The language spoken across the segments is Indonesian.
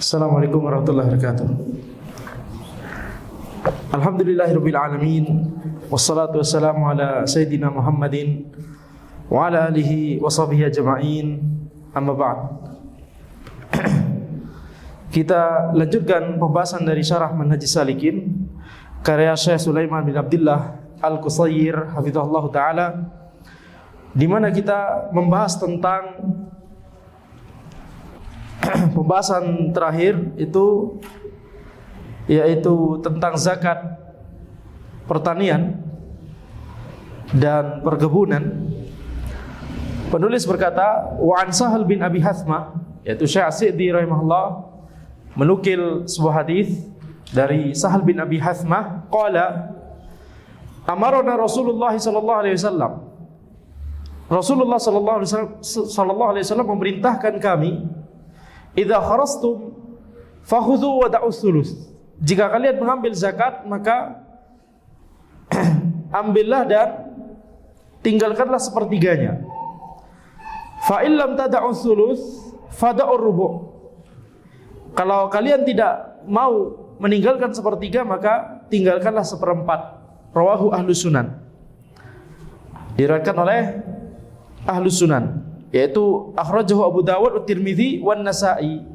Assalamualaikum warahmatullahi wabarakatuh. Alhamdulillahirabbil alamin wassalatu wassalamu ala sayyidina Muhammadin wa ala alihi wa sahbihi ajma'in. Amma ba'd. Kita lanjutkan pembahasan dari Syarah Manhajis Salikin karya Syekh Sulaiman bin Abdullah Al-Qusayir hafizahullah taala, di mana kita membahas tentang pembahasan terakhir itu yaitu tentang zakat pertanian dan perkebunan. Penulis berkata, wa an Sahal bin Abi Hathmah, yaitu Syekh As-Sa'di rahimahullah menukil sebuah hadis dari Sahal bin Abi Hathmah, qala amarna Rasulullah sallallahu alaihi wasallam. Rasulullah sallallahu alaihi wasallam memerintahkan kami, idza kharastum fakhudhu wa da'us sulus. Jika kalian mengambil zakat, maka ambillah dan tinggalkanlah sepertiganya. Fa illam tada'us sulus fada'ur rubu'. Kalau kalian tidak mau meninggalkan sepertiga, maka tinggalkanlah seperempat. Rawahu Ahlus Sunan. Diriwayatkan oleh Ahlus Sunan, yaitu akhrajahu Abu Dawud, Tirmidzi, wan Nasa'i.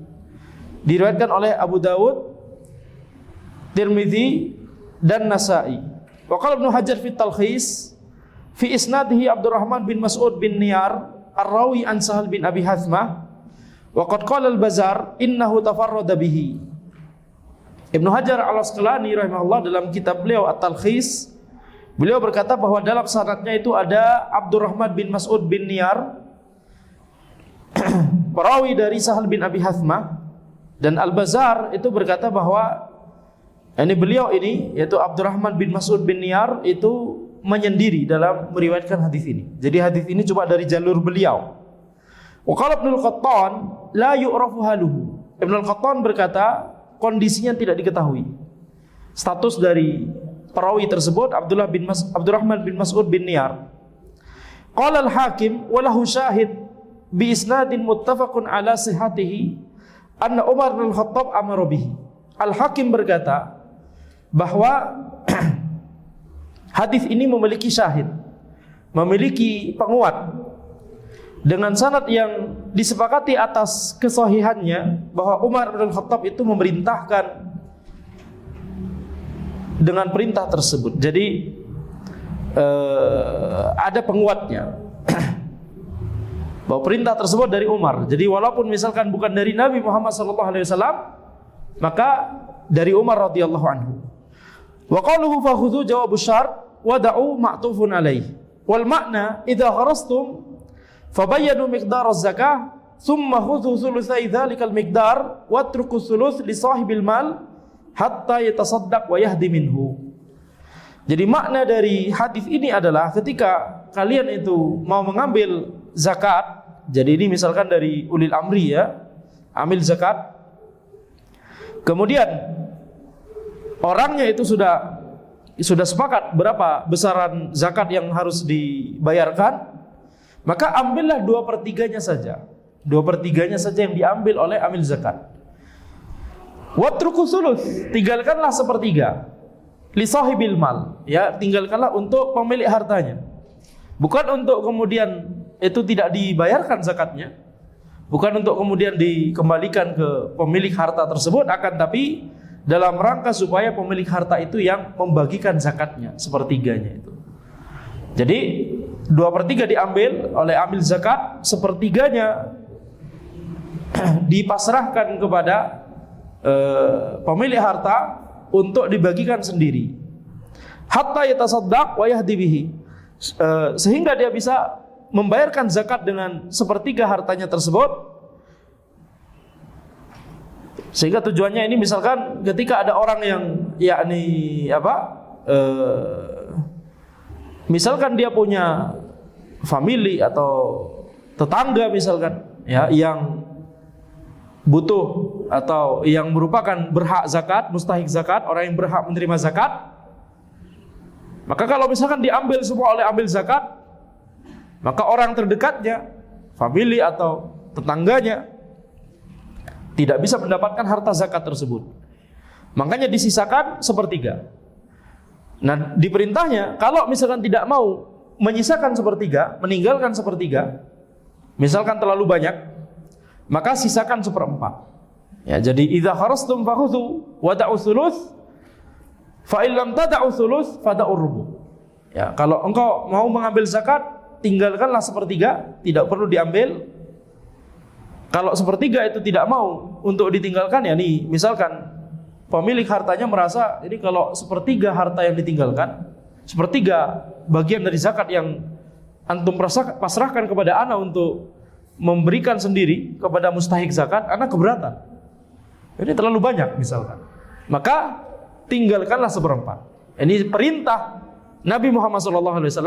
Diriwayatkan oleh Abu Dawud, Tirmidzi dan Nasa'i. Wa qala Ibnu Hajar fi Talkhis fi isnadihi Abdurrahman bin Mas'ud bin Niyar ar-rawi an Sahal bin Abi Hathmah wa qad qala al-Bazzar innahu tafarrada bihi. Ibnu Hajar Al-Asqalani rahimahullah dalam kitab beliau At-Talkhis, beliau berkata bahwa dalam sanadnya itu ada Abdurrahman bin Mas'ud bin Niyar, perawi dari Sahal bin Abi Hathmah, dan Al-Bazzar itu berkata bahwa beliau ini, yaitu Abdurrahman bin Mas'ud bin Niyar, itu menyendiri dalam meriwayatkan hadis ini. Jadi hadis ini cuma dari jalur beliau. Wa qala Ibnu Al-Qattan la yu'rafu haluhu. Ibnu Al-Qattan berkata kondisinya tidak diketahui. Status dari perawi tersebut Abdurrahman bin Mas'ud bin Niyar. Qala Al-Hakim wa lahu syahid bi isnadin muttafaqun ala sihhatihi anna Umar bin Khattab amara bihi. Al-Hakim berkata bahwa hadis ini memiliki syahid, memiliki penguat dengan sanad yang disepakati atas kesahihannya, bahwa Umar bin Khattab itu memerintahkan dengan perintah tersebut. Jadi ada penguatnya bahwa perintah tersebut dari Umar. Jadi walaupun misalkan bukan dari Nabi Muhammad SAW, maka dari Umar radhiyallahu anhu. Wa qaluhu fakhudhu jawabu syart wa da'u ma'tufun alaih. Wal makna idza kharastum fabayyanu miqdar az-zakah thumma khudhu thulutsai dzalikal miqdar watruku thuluts li sahibil mal hatta yatasaddaq wa yahdi minhu. Jadi makna dari hadis ini adalah ketika kalian itu mau mengambil zakat, jadi ini misalkan dari ulil amri, ya, ambil zakat, kemudian orangnya itu sudah sepakat berapa besaran zakat yang harus dibayarkan, maka ambillah 2/3 saja. 2/3 saja yang diambil oleh amil zakat. Watruku sulus, tinggalkanlah sepertiga. Li sahibil mal, ya, tinggalkanlah untuk pemilik hartanya. Bukan untuk kemudian itu tidak dibayarkan zakatnya, bukan untuk kemudian dikembalikan ke pemilik harta tersebut, akan tapi dalam rangka supaya pemilik harta itu yang membagikan zakatnya, sepertiganya itu. Jadi 2/3 diambil oleh amil zakat, sepertiganya dipasrahkan kepada pemilik harta untuk dibagikan sendiri. Hatta yatasaddaq wa yahdi bihi, sehingga dia bisa membayarkan zakat dengan sepertiga hartanya tersebut. Sehingga tujuannya ini misalkan ketika ada orang yang misalkan dia punya family atau tetangga misalkan, ya, yang butuh atau yang merupakan berhak zakat, mustahik zakat, orang yang berhak menerima zakat, maka kalau misalkan diambil semua oleh ambil zakat, maka orang terdekatnya, family atau tetangganya, tidak bisa mendapatkan harta zakat tersebut. Makanya disisakan sepertiga. Nah, diperintahnya kalau misalkan tidak mau menyisakan sepertiga, meninggalkan sepertiga, misalkan terlalu banyak, maka sisakan seperempat. Ya, jadi idza kharastum fakhudhu wa da'u thuluth fa in lam tad'u thuluth fada'u rubu'. Ya, kalau engkau mau mengambil zakat, tinggalkanlah sepertiga, tidak perlu diambil. Kalau sepertiga itu tidak mau untuk ditinggalkan, ya nih, misalkan pemilik hartanya merasa ini kalau sepertiga harta yang ditinggalkan, sepertiga bagian dari zakat yang antum pasrahkan kepada ana untuk memberikan sendiri kepada mustahik zakat, ana keberatan. Ini terlalu banyak misalkan. Maka tinggalkanlah seperempat. Ini perintah Nabi Muhammad SAW,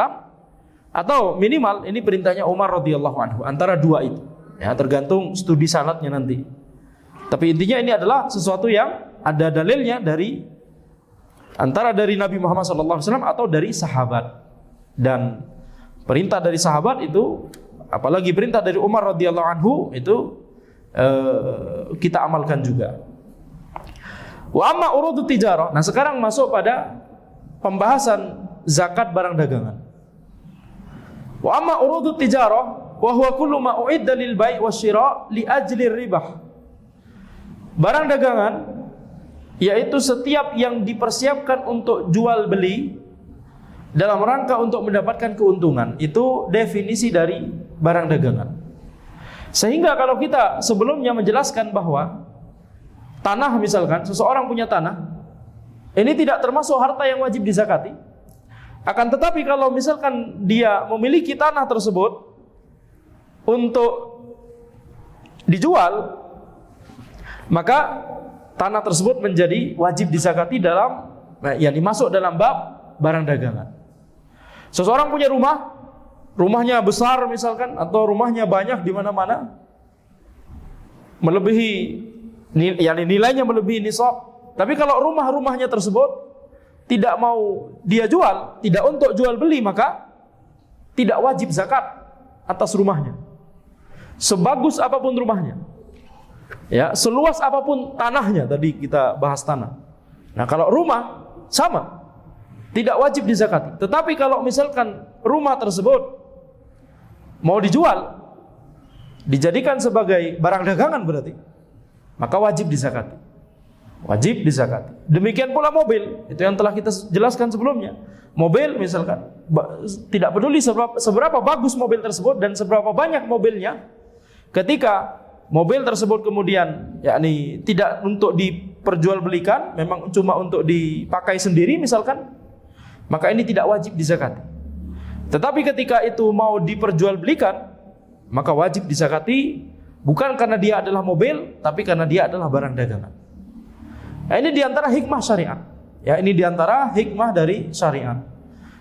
atau minimal ini perintahnya Umar radhiyallahu anhu, antara dua itu. Ya, tergantung studi sanadnya nanti. Tapi intinya ini adalah sesuatu yang ada dalilnya dari antara dari Nabi Muhammad SAW atau dari sahabat. Dan perintah dari sahabat itu, apalagi perintah dari Umar radhiyallahu anhu itu kita amalkan juga. Wa amma urudut tijarah. Nah, sekarang masuk pada pembahasan zakat barang dagangan. Wa amma urudut tijarah wa huwa kullu ma u'idda lil bai' wasyira' li ajli ribah. Barang dagangan yaitu setiap yang dipersiapkan untuk jual beli dalam rangka untuk mendapatkan keuntungan. Itu definisi dari barang dagangan. Sehingga kalau kita sebelumnya menjelaskan bahwa tanah, misalkan seseorang punya tanah, ini tidak termasuk harta yang wajib dizakati. Akan tetapi kalau misalkan dia memiliki tanah tersebut untuk dijual, maka tanah tersebut menjadi wajib dizakati dalam, yang dimasuk dalam bab barang dagangan. Seseorang punya rumah, rumahnya besar misalkan, atau rumahnya banyak di mana-mana, melebihi, nilainya melebihi nisab. Tapi kalau rumahnya tersebut tidak mau dia jual, tidak untuk jual beli, maka tidak wajib zakat atas rumahnya. Sebagus apapun rumahnya, ya, seluas apapun tanahnya, tadi kita bahas tanah. Nah, kalau rumah sama, tidak wajib dizakati. Tetapi kalau misalkan rumah tersebut mau dijual, dijadikan sebagai barang dagangan berarti, maka wajib dizakati. Wajib dizakati. Demikian pula mobil, itu yang telah kita jelaskan sebelumnya. Mobil misalkan, tidak peduli seberapa bagus mobil tersebut dan seberapa banyak mobilnya, ketika mobil tersebut kemudian yakni tidak untuk diperjualbelikan, memang cuma untuk dipakai sendiri misalkan, maka ini tidak wajib dizakati. Tetapi ketika itu mau diperjualbelikan, maka wajib dizakati, bukan karena dia adalah mobil, tapi karena dia adalah barang dagangan. Nah, ini diantara hikmah syariat. Ya, ini diantara hikmah dari syariat.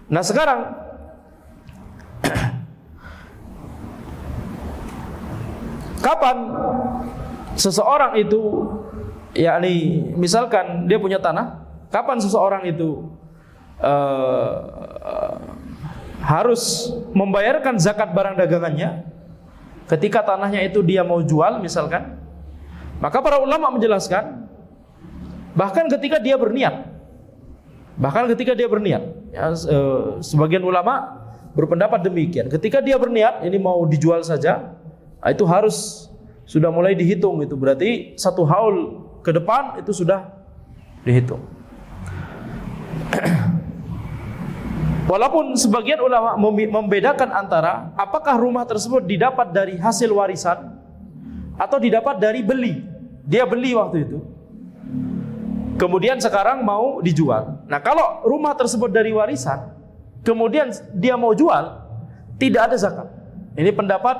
Nah, sekarang kapan seseorang itu, yakni misalkan dia punya tanah, kapan seseorang itu harus membayarkan zakat barang dagangannya? Ketika tanahnya itu dia mau jual misalkan, maka para ulama menjelaskan, bahkan ketika dia berniat, ya, sebagian ulama berpendapat demikian. Ketika dia berniat ini mau dijual saja, itu harus sudah mulai dihitung, itu berarti 1 haul ke depan itu sudah dihitung. Walaupun sebagian ulama membedakan antara apakah rumah tersebut didapat dari hasil warisan atau didapat dari beli. Dia beli waktu itu, kemudian sekarang mau dijual. Nah, kalau rumah tersebut dari warisan, kemudian dia mau jual, tidak ada zakat. Ini pendapat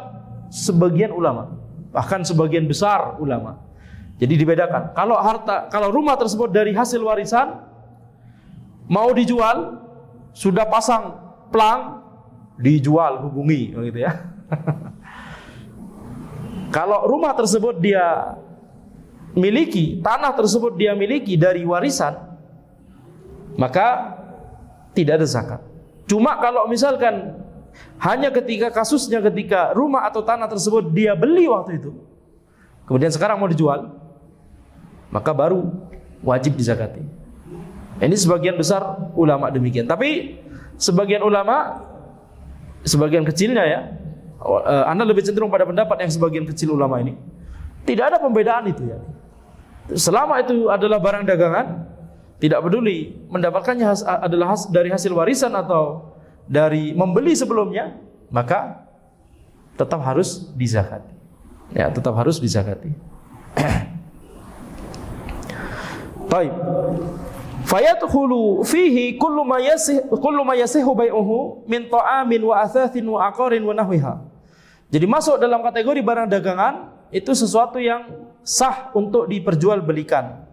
sebagian ulama, bahkan sebagian besar ulama. Jadi dibedakan. Kalau rumah tersebut dari hasil warisan, mau dijual, sudah pasang plang, dijual, hubungi, begitu ya. Kalau rumah tersebut dia miliki, tanah tersebut dia miliki dari warisan, maka tidak ada zakat. Cuma kalau misalkan hanya ketika rumah atau tanah tersebut dia beli waktu itu, kemudian sekarang mau dijual, maka baru wajib dizakati. Ini sebagian besar ulama demikian. Tapi sebagian ulama, sebagian kecilnya ya, Anda lebih cenderung pada pendapat yang sebagian kecil ulama ini. Tidak ada pembedaan itu ya. Selama itu adalah barang dagangan, tidak peduli mendapatkannya adalah dari hasil warisan atau dari membeli sebelumnya, maka tetap harus dizakati. Ya, tetap harus dizakati. Baik. Fayadkhulu fihi kullu ma yasihu bai'uhu min ta'amin wa athathin wa aqarin wa nahwiha. Jadi masuk dalam kategori barang dagangan itu sesuatu yang sah untuk diperjualbelikan.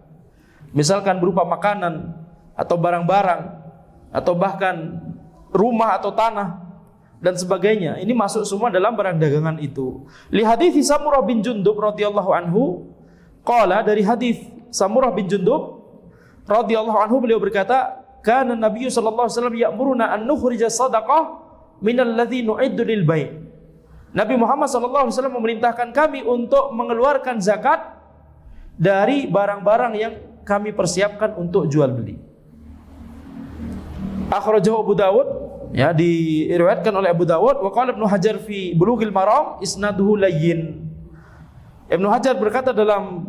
Misalkan berupa makanan atau barang-barang atau bahkan rumah atau tanah dan sebagainya. Ini masuk semua dalam barang dagangan itu. Li hadits Samurah bin Jundub radhiyallahu anhu, qala, dari hadis Samurah bin Jundub radhiyallahu anhu, beliau berkata, kana Nabi sallallahu alaihi wasallam ya'muruna an nukhrija shadaqah minal ladzi nu'iddu lil bai'. Nabi Muhammad sallallahu alaihi wasallam memerintahkan kami untuk mengeluarkan zakat dari barang-barang yang kami persiapkan untuk jual beli. Akhrajahu Abu Dawud, ya, diriwayatkan oleh Abu Dawud. Wa qala Ibnu Hajar fi Bulughil Maram isnaduhu layyin. Ibnu Hajar berkata dalam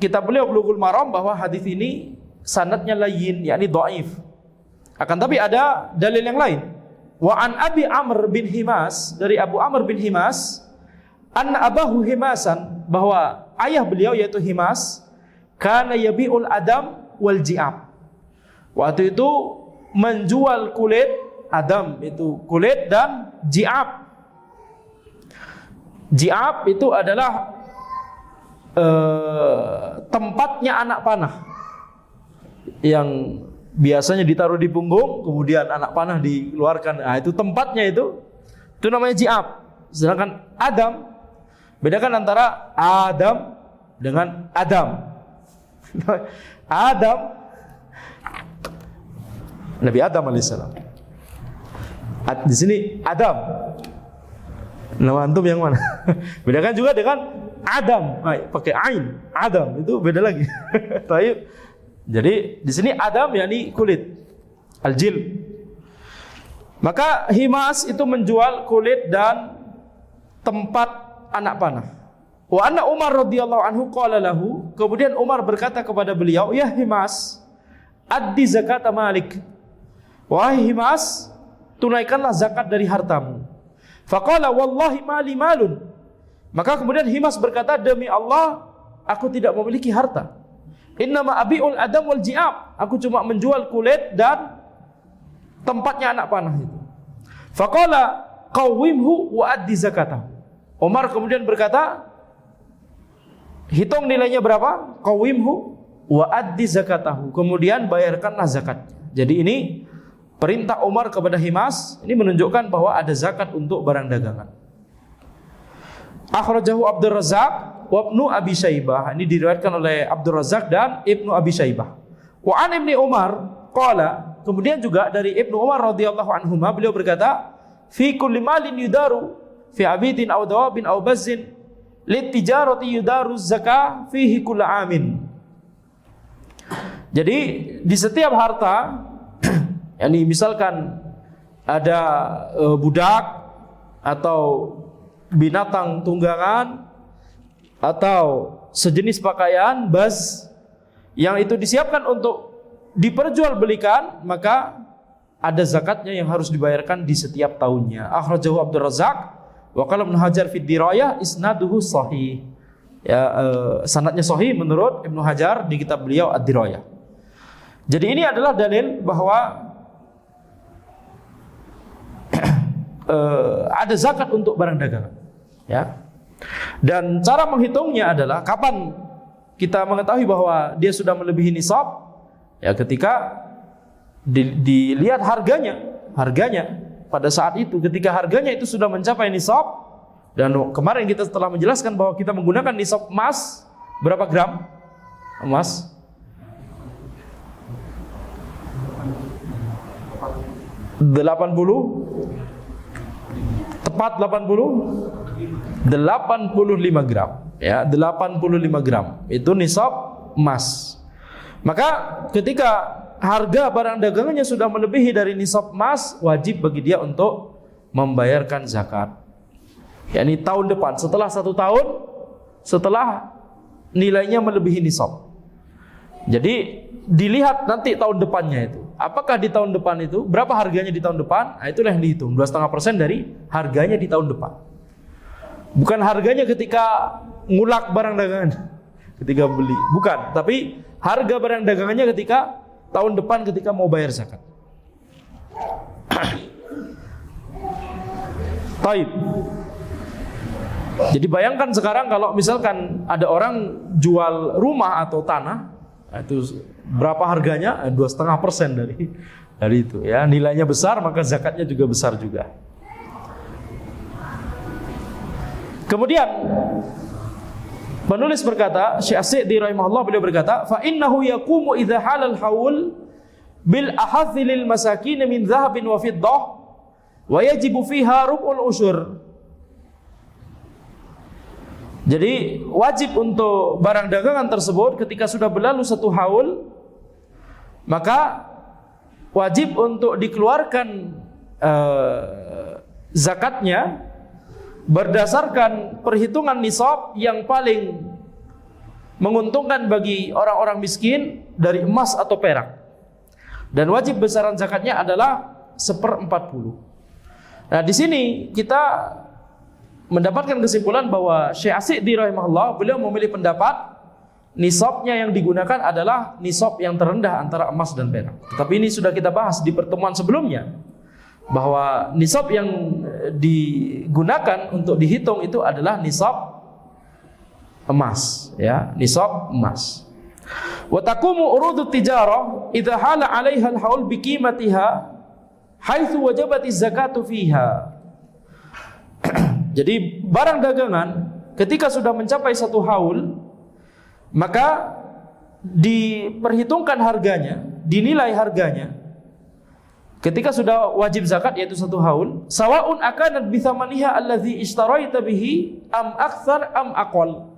kitab beliau Bulughul Maram bahwa hadis ini sanadnya layyin, yakni dhaif. Akan tapi ada dalil yang lain. Wa an Abi Amr bin Himas, dari Abu Amr bin Himas, anna abahu Himasan, bahwa ayah beliau yaitu Himas, kana yabi'ul adam wal ji'ab. Waktu itu menjual kulit adam, itu kulit, dan ji'ab. Ji'ab itu adalah tempatnya anak panah yang biasanya ditaruh di punggung, kemudian anak panah dikeluarkan. Nah, itu tempatnya itu namanya ji'ab. Sedangkan adam, bedakan antara Adam dengan Adam. Adam, Nabi Adam alaihissalam. Di sini Adam. Nama antum yang mana? Bedakan juga dengan Adam, pakai ain. Adam itu beda lagi. Jadi di sini Adam yakni kulit, al-jil. Maka Himas itu menjual kulit dan tempat anak panah. Wa anna Umar radhiyallahu anhu qala lahu, kemudian Umar berkata kepada beliau, ya Himas, addi zakat malik. Wahai Himas, tunaikanlah zakat dari hartamu. Faqala wallahi mali malun. Maka kemudian Himas berkata, demi Allah, aku tidak memiliki harta. Innama abi'ul adam wal ji'ab. Aku cuma menjual kulit dan tempatnya anak panah itu. Faqala qawwimhu wa addi zakatahu. Umar kemudian berkata, hitung nilainya berapa? Qawwimhu wa addi zakatahu. Kemudian bayarkanlah zakatnya. Jadi ini perintah Umar kepada Himas, ini menunjukkan bahwa ada zakat untuk barang dagangan. Akhrajahu Abdur Razzaq wa Ibnu Abi Syaibah. Ini diriwayatkan oleh Abdur Razzaq dan Ibnu Abi Syaibah. Wa an Ibnu Umar qala, kemudian juga dari Ibnu Umar radhiyallahu anhuma, beliau berkata, fi kulli malin yudaru fi abidin aw dawabin aw bazzin lit tijarati yudaru zakah fihi kull amin. Jadi di setiap harta, yakni misalkan ada budak atau binatang tunggangan atau sejenis pakaian baz yang itu disiapkan untuk diperjualbelikan, maka ada zakatnya yang harus dibayarkan di setiap tahunnya. Akhrajahu Abdur Razzaq wa qala Ibnu Hajar fi Dirayah isnaduhu sahih. Ya, sanadnya sahih menurut Ibnu Hajar di kitab beliau Ad-Dirayah. Jadi ini adalah dalil bahwa ada zakat untuk barang dagangan, ya. Dan cara menghitungnya adalah kapan kita mengetahui bahwa dia sudah melebihi nisab, ya, ketika dilihat harganya pada saat itu, ketika harganya itu sudah mencapai nisab. Dan kemarin kita telah menjelaskan bahwa kita menggunakan nisab emas berapa gram? Emas 80, tepat 85 gram, ya, 85 gram itu nisab emas. Maka ketika harga barang dagangannya sudah melebihi dari nisab emas, wajib bagi dia untuk membayarkan zakat. yakni tahun depan, setelah 1 tahun setelah nilainya melebihi nisab. Jadi dilihat nanti tahun depannya itu, apakah di tahun depan itu berapa harganya di tahun depan, nah, itulah yang dihitung 2,5% dari harganya di tahun depan. Bukan harganya ketika ngulak barang dagangan, ketika beli, bukan, tapi harga barang dagangannya ketika tahun depan ketika mau bayar zakat. Taib. Jadi bayangkan sekarang kalau misalkan ada orang jual rumah atau tanah, itu berapa harganya? 2,5% dari itu ya. Nilainya besar maka zakatnya juga besar juga. Kemudian penulis berkata, Syekh As-Sa'di rahimahullah, beliau berkata, fa innahu yaqumu idza halal haul bil ahathi lil masakin min dhahabin wa fiddah wa yajibu fiha rub'ul usyur. Jadi wajib untuk barang dagangan tersebut ketika sudah berlalu 1 haul, maka wajib untuk dikeluarkan zakatnya berdasarkan perhitungan nisab yang paling menguntungkan bagi orang-orang miskin dari emas atau perak. Dan wajib besaran zakatnya adalah 1/40. Nah, di sini kita mendapatkan kesimpulan bahwa Syekh As-Sa'di rahimahullah, beliau memilih pendapat nisabnya yang digunakan adalah nisab yang terendah antara emas dan perak. Tetapi ini sudah kita bahas di pertemuan sebelumnya, bahwa nisab yang digunakan untuk dihitung itu adalah nisab emas, ya, nisab emas. Wa taqumu urudut tijarah idza hala 'alaiha al-haul bi qimatiha haitsu wajabatiz zakatu fiha. Jadi barang dagangan ketika sudah mencapai 1 haul, maka diperhitungkan harganya, dinilai harganya ketika sudah wajib zakat, yaitu 1 haul, sawaun akanat bi thamaniha allazi ishtaraita bihi am aktsar am aqall.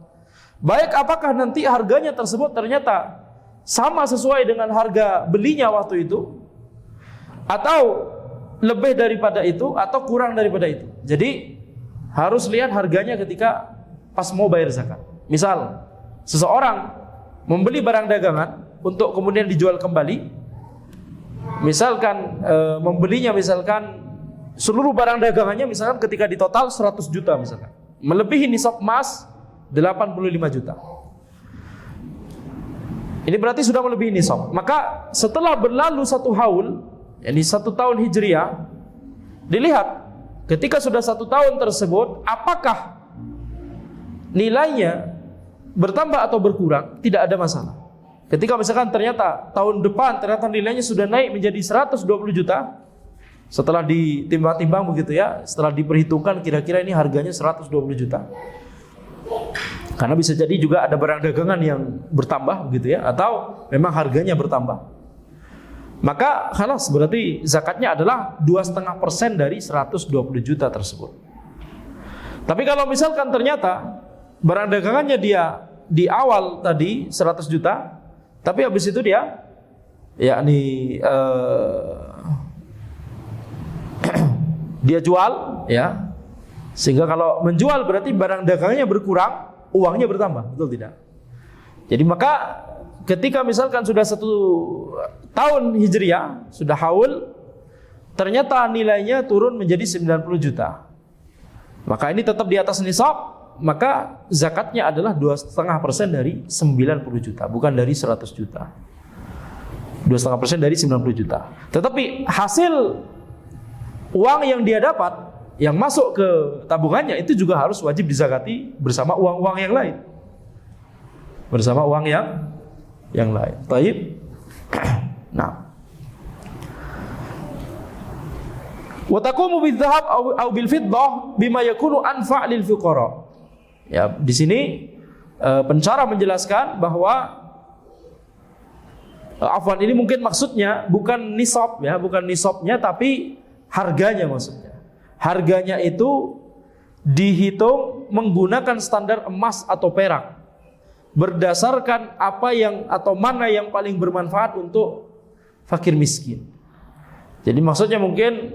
Baik apakah nanti harganya tersebut ternyata sama sesuai dengan harga belinya waktu itu, atau lebih daripada itu, atau kurang daripada itu. Jadi harus lihat harganya ketika pas mau bayar zakat. Misal seseorang membeli barang dagangan untuk kemudian dijual kembali, misalkan membelinya misalkan seluruh barang dagangannya misalkan ketika di total 100 juta misalkan, melebihi nisab emas 85 juta. Ini berarti sudah melebihi nisab. Maka setelah berlalu 1 haul, yakni 1 tahun hijriah, dilihat ketika sudah 1 tahun tersebut apakah nilainya bertambah atau berkurang, tidak ada masalah. Ketika misalkan ternyata tahun depan ternyata nilainya sudah naik menjadi 120 juta, setelah ditimbang-timbang begitu ya, setelah diperhitungkan kira-kira ini harganya 120 juta. Karena bisa jadi juga ada barang dagangan yang bertambah begitu ya, atau memang harganya bertambah. Maka khalas, berarti zakatnya adalah 2,5% dari 120 juta tersebut. Tapi kalau misalkan ternyata barang dagangannya dia di awal tadi 100 juta, tapi habis itu dia yakni dia jual ya, sehingga kalau menjual berarti barang dagangannya berkurang, uangnya bertambah, betul tidak? Jadi maka ketika misalkan sudah 1 tahun hijriah, sudah haul, ternyata nilainya turun menjadi 90 juta, maka ini tetap di atas nisab, maka zakatnya adalah 2,5% dari 90 juta, bukan dari 100 juta. 2,5% dari 90 juta. Tetapi hasil uang yang dia dapat, yang masuk ke tabungannya, itu juga harus wajib dizakati bersama uang-uang yang lain. Bersama uang yang lain. Taib. Nah. Wa taqumu bidzahab aw bil fiddah bima yakunu anfa' lil fuqara. Ya, di sini pencara menjelaskan bahwa afwan, ini mungkin maksudnya bukan nisab ya, bukan nisabnya tapi harganya maksudnya. Harganya itu dihitung menggunakan standar emas atau perak. berdasarkan apa yang atau mana yang paling bermanfaat untuk fakir miskin. Jadi maksudnya mungkin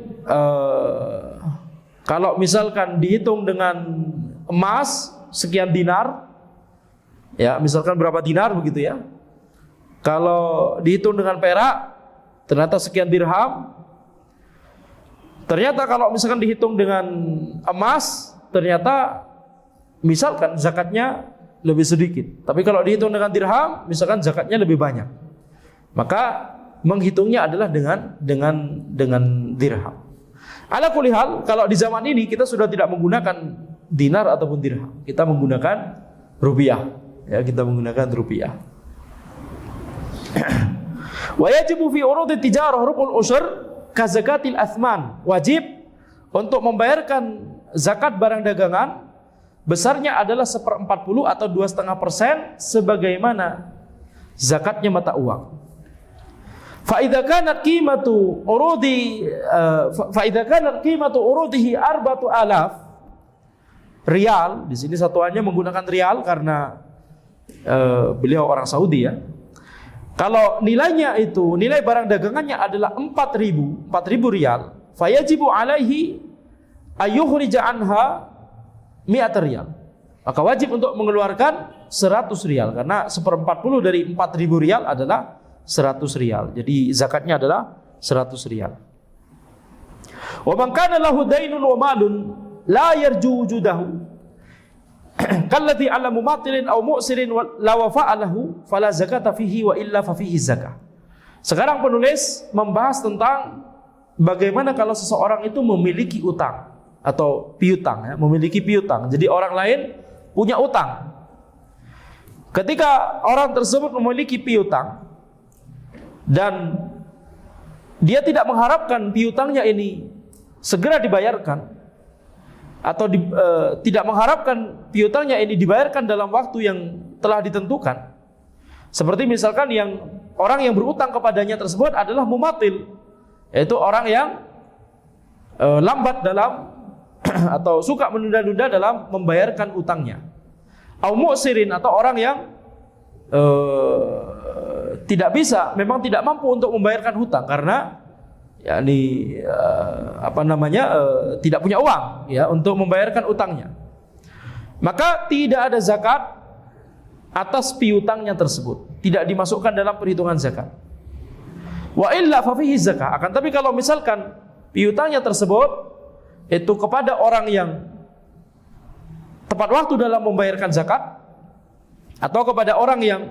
kalau misalkan dihitung dengan emas sekian dinar, ya misalkan berapa dinar begitu ya. Kalau dihitung dengan perak ternyata sekian dirham. Ternyata kalau misalkan dihitung dengan emas ternyata misalkan zakatnya lebih sedikit. Tapi kalau dihitung dengan dirham, misalkan zakatnya lebih banyak. Maka menghitungnya adalah dengan dirham. Ala kulli hal, kalau di zaman ini kita sudah tidak menggunakan dinar ataupun dirham. Kita menggunakan rupiah. Ya, kita menggunakan rupiah. Wa yajibu fi urudit tijarah rubul usyr ka zakatil athman. Wajib untuk membayarkan zakat barang dagangan besarnya adalah 1/40 atau 2,5% sebagaimana zakatnya mata uang. Fa idza kanat qimatu urudihi 4,000 riyal. Di sini satuannya menggunakan riyal karena beliau orang Saudi ya. Kalau nilainya itu, nilai barang dagangannya adalah 4.000 riyal, fayajibu alaihi ayyukhrija anha 100 riyal. Maka wajib untuk mengeluarkan 100 riyal karena 1/40 dari 4.000 riyal adalah 100 riyal. Jadi zakatnya adalah 100 riyal. Wa man kana lahu dainun wa malun la yarju wujudahu kalladhi ala mumatilin aw mu'sirin la wafa'a lahu fala zakata fihi wa illa fa fihi zakah. Sekarang penulis membahas tentang bagaimana kalau seseorang itu memiliki utang atau piutang ya, memiliki piutang. Jadi orang lain punya utang. Ketika orang tersebut memiliki piutang dan dia tidak mengharapkan piutangnya ini segera dibayarkan atau tidak mengharapkan piutangnya ini dibayarkan dalam waktu yang telah ditentukan. Seperti misalkan orang yang berutang kepadanya tersebut adalah mumatil, yaitu orang yang lambat dalam atau suka menunda-nunda dalam membayarkan utangnya. Au mu'sirin, atau orang yang tidak bisa, memang tidak mampu untuk membayarkan hutang karena tidak punya uang ya untuk membayarkan utangnya. Maka tidak ada zakat atas piutangnya tersebut, tidak dimasukkan dalam perhitungan zakat. Wa illa fa fihi zakah. Akan tapi kalau misalkan piutangnya tersebut itu kepada orang yang tepat waktu dalam membayarkan zakat atau kepada orang yang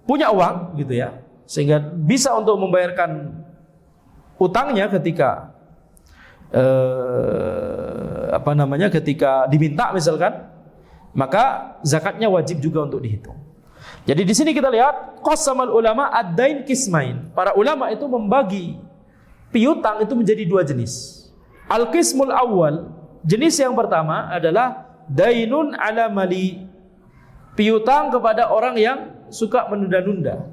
punya uang gitu ya, sehingga bisa untuk membayarkan utangnya ketika ketika diminta misalkan, maka zakatnya wajib juga untuk dihitung. Jadi di sini kita lihat qasamal ulama ad-dain qismain. Para ulama itu membagi piutang itu menjadi dua jenis. Al-qismul awal, jenis yang pertama adalah dainun ala mali. Piutang kepada orang yang suka menunda-nunda.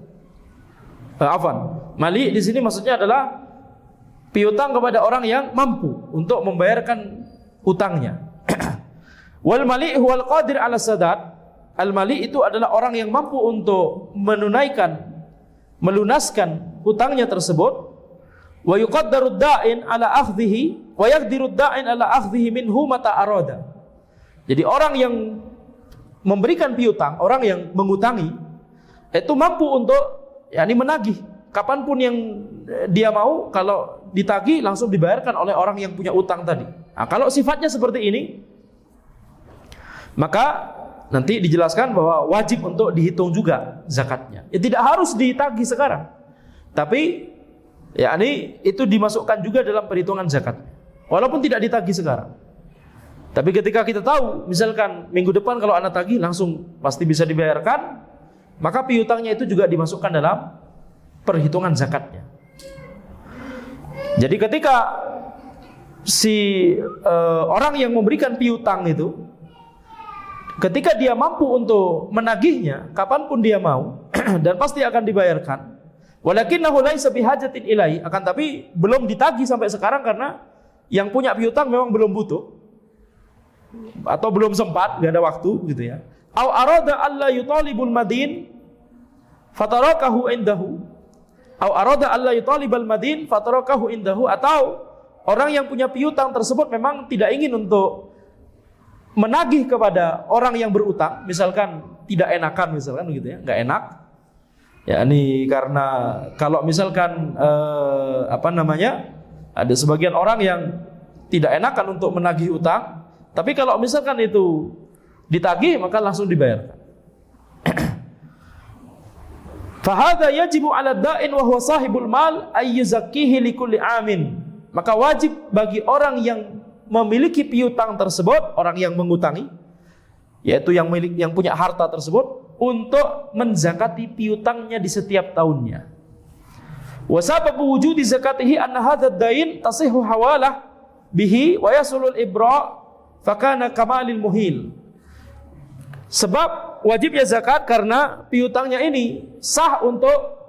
Mali di sini maksudnya adalah piutang kepada orang yang mampu untuk membayarkan utangnya. Wal mali huwal qadir ala sadad. Al mali itu adalah orang yang mampu untuk melunaskan hutangnya tersebut. Wa yuqaddaru ad-da'in ala akhdhihi wa yaqdiru ad-da'in ala akhdhihi minhu mata arada. Jadi orang yang memberikan piutang, orang yang mengutangi itu mampu untuk menagih kapanpun yang dia mau. Kalau ditagih langsung dibayarkan oleh orang yang punya utang tadi. Nah, kalau sifatnya seperti ini, maka nanti dijelaskan bahwa wajib untuk dihitung juga zakatnya. Ya, tidak harus ditagih sekarang, tapi itu dimasukkan juga dalam perhitungan zakat, walaupun tidak ditagih sekarang. Tapi ketika kita tahu, misalkan minggu depan kalau anak tagih langsung pasti bisa dibayarkan, maka piutangnya itu juga dimasukkan dalam perhitungan zakatnya. Jadi ketika orang yang memberikan piutang itu, ketika dia mampu untuk menagihnya kapanpun dia mau dan pasti akan dibayarkan, walakinnahu laisa bihajatin ilai, akan tapi belum ditagih sampai sekarang karena yang punya piutang memang belum butuh atau belum sempat, nggak ada waktu gitu ya. Au arada alla yutalibul madin fatarakahu indahu. Au arada alla yutalibal madin fatarakahu indahu, atau orang yang punya piutang tersebut memang tidak ingin untuk menagih kepada orang yang berutang, misalkan tidak enakan, misalkan gitu ya, nggak enak. Ya, ini karena kalau misalkan ada sebagian orang yang tidak enakan untuk menagih utang, tapi kalau misalkan itu ditagih maka langsung dibayarkan. Fahadha yajibu 'ala da'in wa huwa sahibul mal ay yuzakkihi li kulli amin. Maka wajib bagi orang yang memiliki piutang tersebut, orang yang mengutangi, yaitu yang punya harta tersebut, untuk menzakati piutangnya di setiap tahunnya. Wa sababu wujudi zakatihi anna hadha ad-dain tasihhu hawalah bihi wa yasulul ibra fa kana kamalil muhil. Sebab wajibnya zakat karena piutangnya ini sah untuk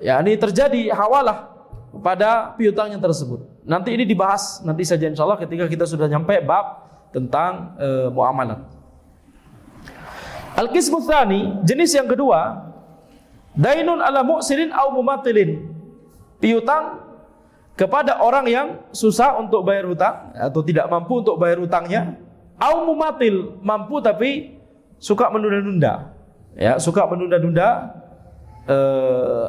ini terjadi hawalah pada piutangnya tersebut. Nanti ini dibahas nanti saja insyaallah ketika kita sudah nyampe bab tentang muamalat. Al-qismu tsani, jenis yang kedua, dainun ala mu'sirin au mumatilin. Piutang kepada orang yang susah untuk bayar hutang atau tidak mampu untuk bayar hutangnya, au mumatil, mampu tapi suka menunda-nunda. Ya, suka menunda-nunda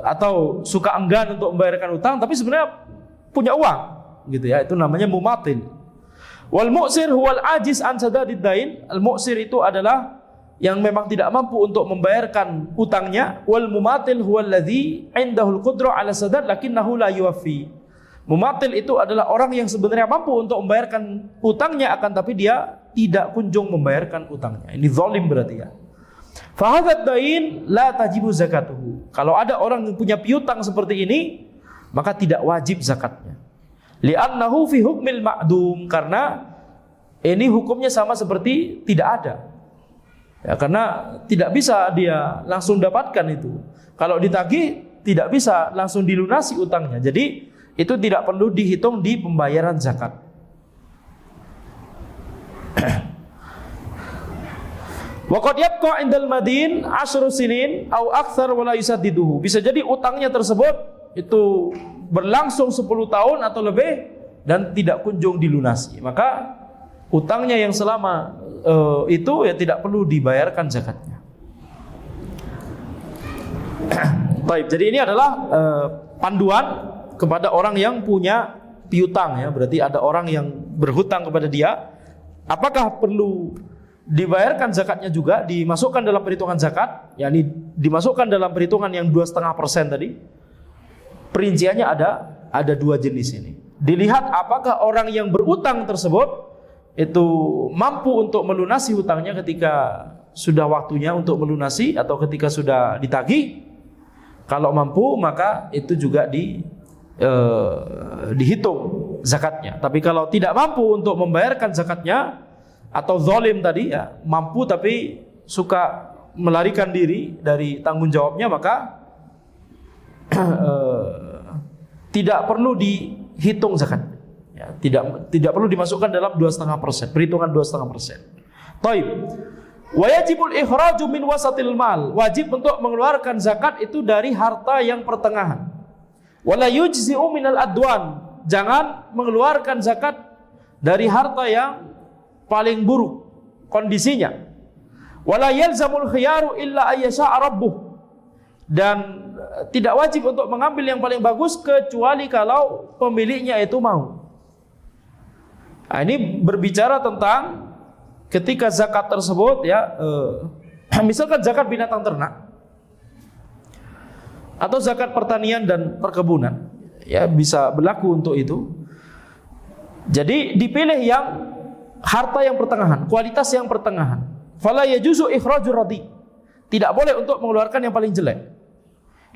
atau suka enggan untuk membayarkan hutang tapi sebenarnya punya uang, gitu ya. Itu namanya mumatil. Wal mu'sir huwal ajiz an sadadid dain. Al mu'sir itu adalah yang memang tidak mampu untuk membayarkan hutangnya. Wal mumatil huwal ladzi indahul qudrah ala sadad lakinnahu la yuwaffi. Mumatil itu adalah orang yang sebenarnya mampu untuk membayarkan hutangnya, akan tapi dia tidak kunjung membayarkan hutangnya. Ini zalim berarti ya. Fa hadzal dain la tajibu zakatuhu. Kalau ada orang yang punya piutang seperti ini, maka tidak wajib zakatnya. Li'annahu fi hukmil ma'dum, karena ini hukumnya sama seperti tidak ada. Ya, karena tidak bisa dia langsung dapatkan itu. Kalau ditagih tidak bisa langsung dilunasi utangnya. Jadi itu tidak perlu dihitung di pembayaran zakat. Wa qad yabqa 'indal madin 10 sinin au aktsar wa la yusaddiduhu. Bisa jadi utangnya tersebut itu berlangsung 10 tahun atau lebih dan tidak kunjung dilunasi. Maka utangnya yang selama itu ya tidak perlu dibayarkan zakatnya. Baik, jadi ini adalah panduan kepada orang yang punya piutang ya. Berarti ada orang yang berhutang kepada dia, apakah perlu dibayarkan zakatnya juga, dimasukkan dalam perhitungan zakat, yakni dimasukkan dalam perhitungan yang 2,5% tadi. Perinciannya ada dua jenis ini. Dilihat apakah orang yang berutang tersebut itu mampu untuk melunasi hutangnya ketika sudah waktunya untuk melunasi atau ketika sudah ditagih. Kalau mampu maka itu juga dihitung zakatnya. Tapi kalau tidak mampu untuk membayarkan zakatnya atau zalim tadi ya, mampu tapi suka melarikan diri dari tanggung jawabnya, maka tidak perlu dihitung zakat. Ya, tidak perlu dimasukkan dalam 2,5%, perhitungan 2,5%. Taib. Wa yajibul ikhraju min wasatil mal. Wajib untuk mengeluarkan zakat itu dari harta yang pertengahan. Wala yujzi'u minal adwan. Jangan mengeluarkan zakat dari harta yang paling buruk kondisinya. Wala yalzamul khiyaru illa ayyasha'a rabbuh. Dan tidak wajib untuk mengambil yang paling bagus kecuali kalau pemiliknya itu mau. Nah, ini berbicara tentang ketika zakat tersebut ya, misalkan zakat binatang ternak atau zakat pertanian dan perkebunan, ya bisa berlaku untuk itu. Jadi dipilih yang harta yang pertengahan, kualitas yang pertengahan. Fala yajuzu ikhrajur radi. Tidak boleh untuk mengeluarkan yang paling jelek.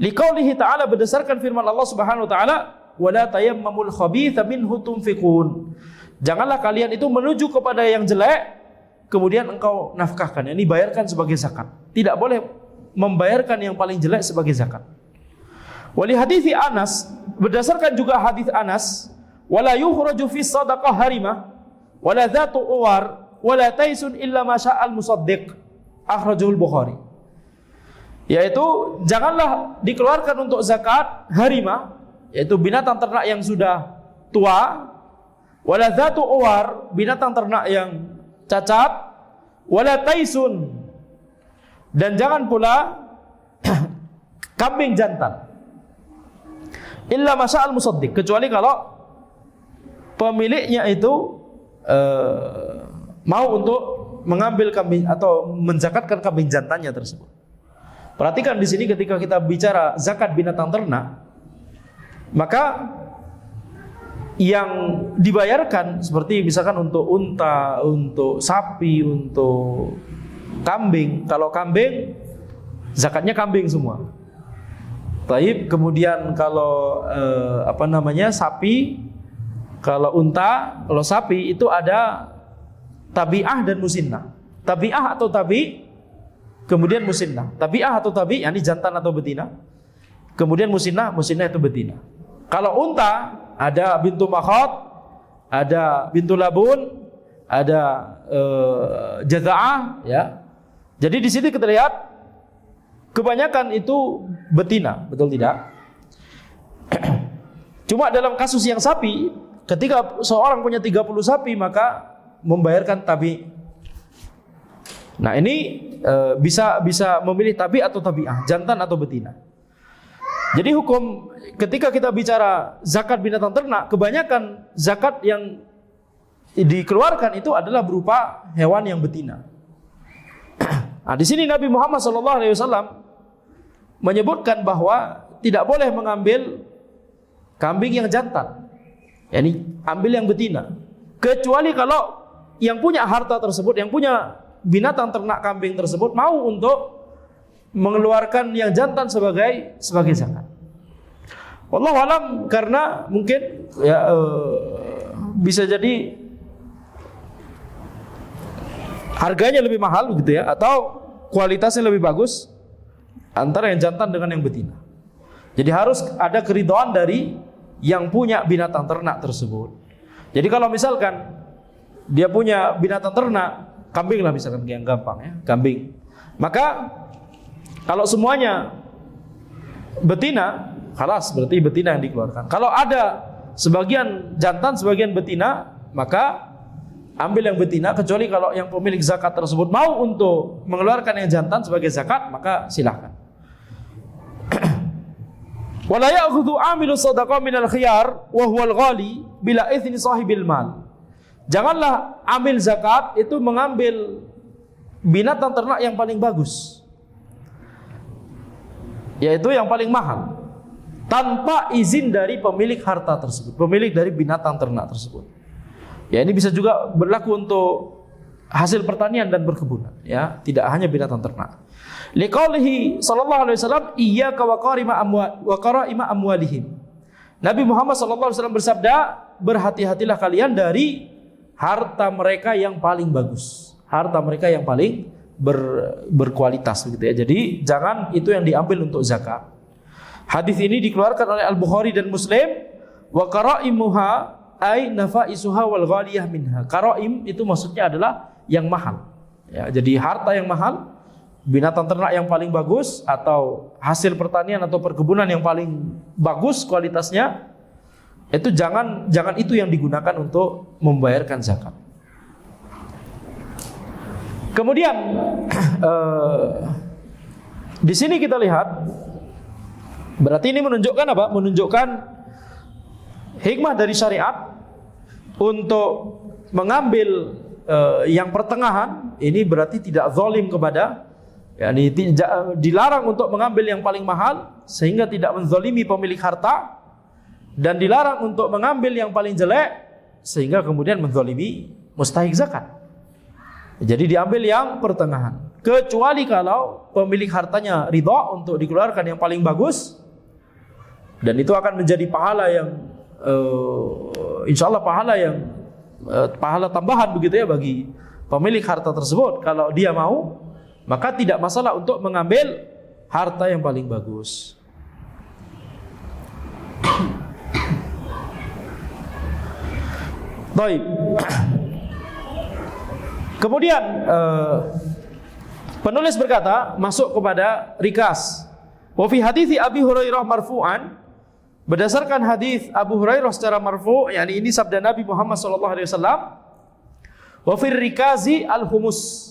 Liqaulihi ta'ala, berdasarkan firman Allah Subhanahu wa taala, wala tayammamul khabitha minhu tunfiqun. Janganlah kalian itu menuju kepada yang jelek kemudian engkau nafkahkan. Ini bayarkan sebagai zakat. Tidak boleh membayarkan yang paling jelek sebagai zakat. Wali hadithi Anas, berdasarkan juga hadis Anas, wala yukhraju fi sadaqah harimah wala dhatu uwar wala taisun illa ma sya'al musaddiq akhrajul Bukhari. Yaitu janganlah dikeluarkan untuk zakat harimah, yaitu binatang ternak yang sudah tua, wala dzatu uwar, binatang ternak yang cacat, wala taisun, dan jangan pula kambing jantan. Illa masya'al musaddiq, kecuali kalau pemiliknya itu mau untuk mengambil kambing atau menzakatkan kambing jantannya tersebut. Perhatikan di sini ketika kita bicara zakat binatang ternak, maka yang dibayarkan seperti misalkan untuk unta, untuk sapi, untuk kambing. Kalau kambing, zakatnya kambing semua. Taib. Kemudian kalau sapi, kalau unta, kalau sapi itu ada tabi'ah dan musinnah. Tabi'ah atau tabi, kemudian musinnah. Tabi'ah atau tabi, yakni jantan atau betina. Kemudian musinnah itu betina. Kalau unta ada bintu makhot, ada bintu labun, ada jaza'ah, ya. Jadi di sini kita lihat kebanyakan itu betina, betul tidak? Cuma dalam kasus yang sapi, ketika seorang punya 30 sapi maka membayarkan tabi. Nah, ini bisa memilih tabi atau tabi'ah, jantan atau betina. Jadi hukum ketika kita bicara zakat binatang ternak, kebanyakan zakat yang dikeluarkan itu adalah berupa hewan yang betina. Nah, di sini Nabi Muhammad SAW menyebutkan bahwa tidak boleh mengambil kambing yang jantan, yakni ambil yang betina, kecuali kalau yang punya harta tersebut, yang punya binatang ternak kambing tersebut mau untuk mengeluarkan yang jantan sebagai zakat. Wallahu alam, karena mungkin bisa jadi harganya lebih mahal gitu ya, atau kualitasnya lebih bagus antara yang jantan dengan yang betina. Jadi harus ada keridhaan dari yang punya binatang ternak tersebut. Jadi kalau misalkan dia punya binatang ternak, kambing lah misalkan yang gampang ya, kambing. Maka kalau semuanya betina, khalas berarti betina yang dikeluarkan. Kalau ada sebagian jantan, sebagian betina, maka ambil yang betina, kecuali kalau yang pemilik zakat tersebut mau untuk mengeluarkan yang jantan sebagai zakat, maka silahkan. Wala ya'khudhu 'amilu shadaqah minal khiyar wa huwal ghali bila itsni sahibil mal. Janganlah amil zakat itu mengambil binatang ternak yang paling bagus, yaitu yang paling mahal, tanpa izin dari pemilik harta tersebut, pemilik dari binatang ternak tersebut. Ya, ini bisa juga berlaku untuk hasil pertanian dan perkebunan, ya, tidak hanya binatang ternak. Liqaulihi sallallahu alaihi wasallam, iyyaka wa qara'ima amwalihim. Nabi Muhammad sallallahu alaihi wasallam bersabda, berhati-hatilah kalian dari harta mereka yang paling bagus, harta mereka yang paling berkualitas gitu ya. Jadi jangan itu yang diambil untuk zakat. Hadis ini dikeluarkan oleh Al-Bukhari dan Muslim. Wa qara'imuha ay nafaisuha wal ghaliyah minha. Qara'im itu maksudnya adalah yang mahal. Ya, jadi harta yang mahal, binatang ternak yang paling bagus, atau hasil pertanian atau perkebunan yang paling bagus kualitasnya, itu jangan itu yang digunakan untuk membayarkan zakat. Kemudian di sini kita lihat, berarti ini menunjukkan apa? Menunjukkan hikmah dari syariat untuk mengambil yang pertengahan. Ini berarti tidak zalim kepada, yakni dilarang untuk mengambil yang paling mahal sehingga tidak menzalimi pemilik harta, dan dilarang untuk mengambil yang paling jelek sehingga kemudian menzalimi mustahik zakat. Jadi diambil yang pertengahan, kecuali kalau pemilik hartanya ridha untuk dikeluarkan yang paling bagus, dan itu akan menjadi pahala yang insyaallah pahala tambahan begitu ya bagi pemilik harta tersebut. Kalau dia mau, maka tidak masalah untuk mengambil harta yang paling bagus. Baik. Kemudian Penulis berkata masuk kepada rikas. Wa fi hadithi Abi Hurairah marfu'an, berdasarkan hadis Abu Hurairah secara marfu', yakni ini sabda Nabi Muhammad sallallahu alaihi wasallam, wa fir rikazi al-humus.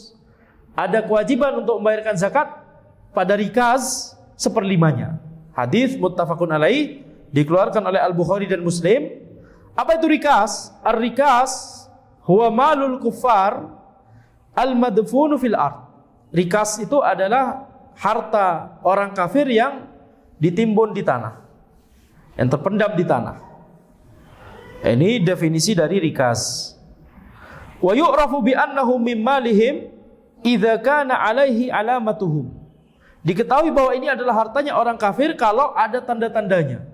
Ada kewajiban untuk membayarkan zakat pada rikaz seperlimanya. Hadis muttafaqun alaih, dikeluarkan oleh Al-Bukhari dan Muslim. Apa itu rikaz? Ar-rikaz huwa malul kuffar al-madfunu fil ard. Rikaz itu adalah harta orang kafir yang ditimbun di tanah, yang terpendam di tanah. Ini definisi dari rikaz. Wa yu'rafu bi annahu min malihim idza kana alaihi alamatuhum. Diketahui bahwa ini adalah hartanya orang kafir kalau ada tanda-tandanya.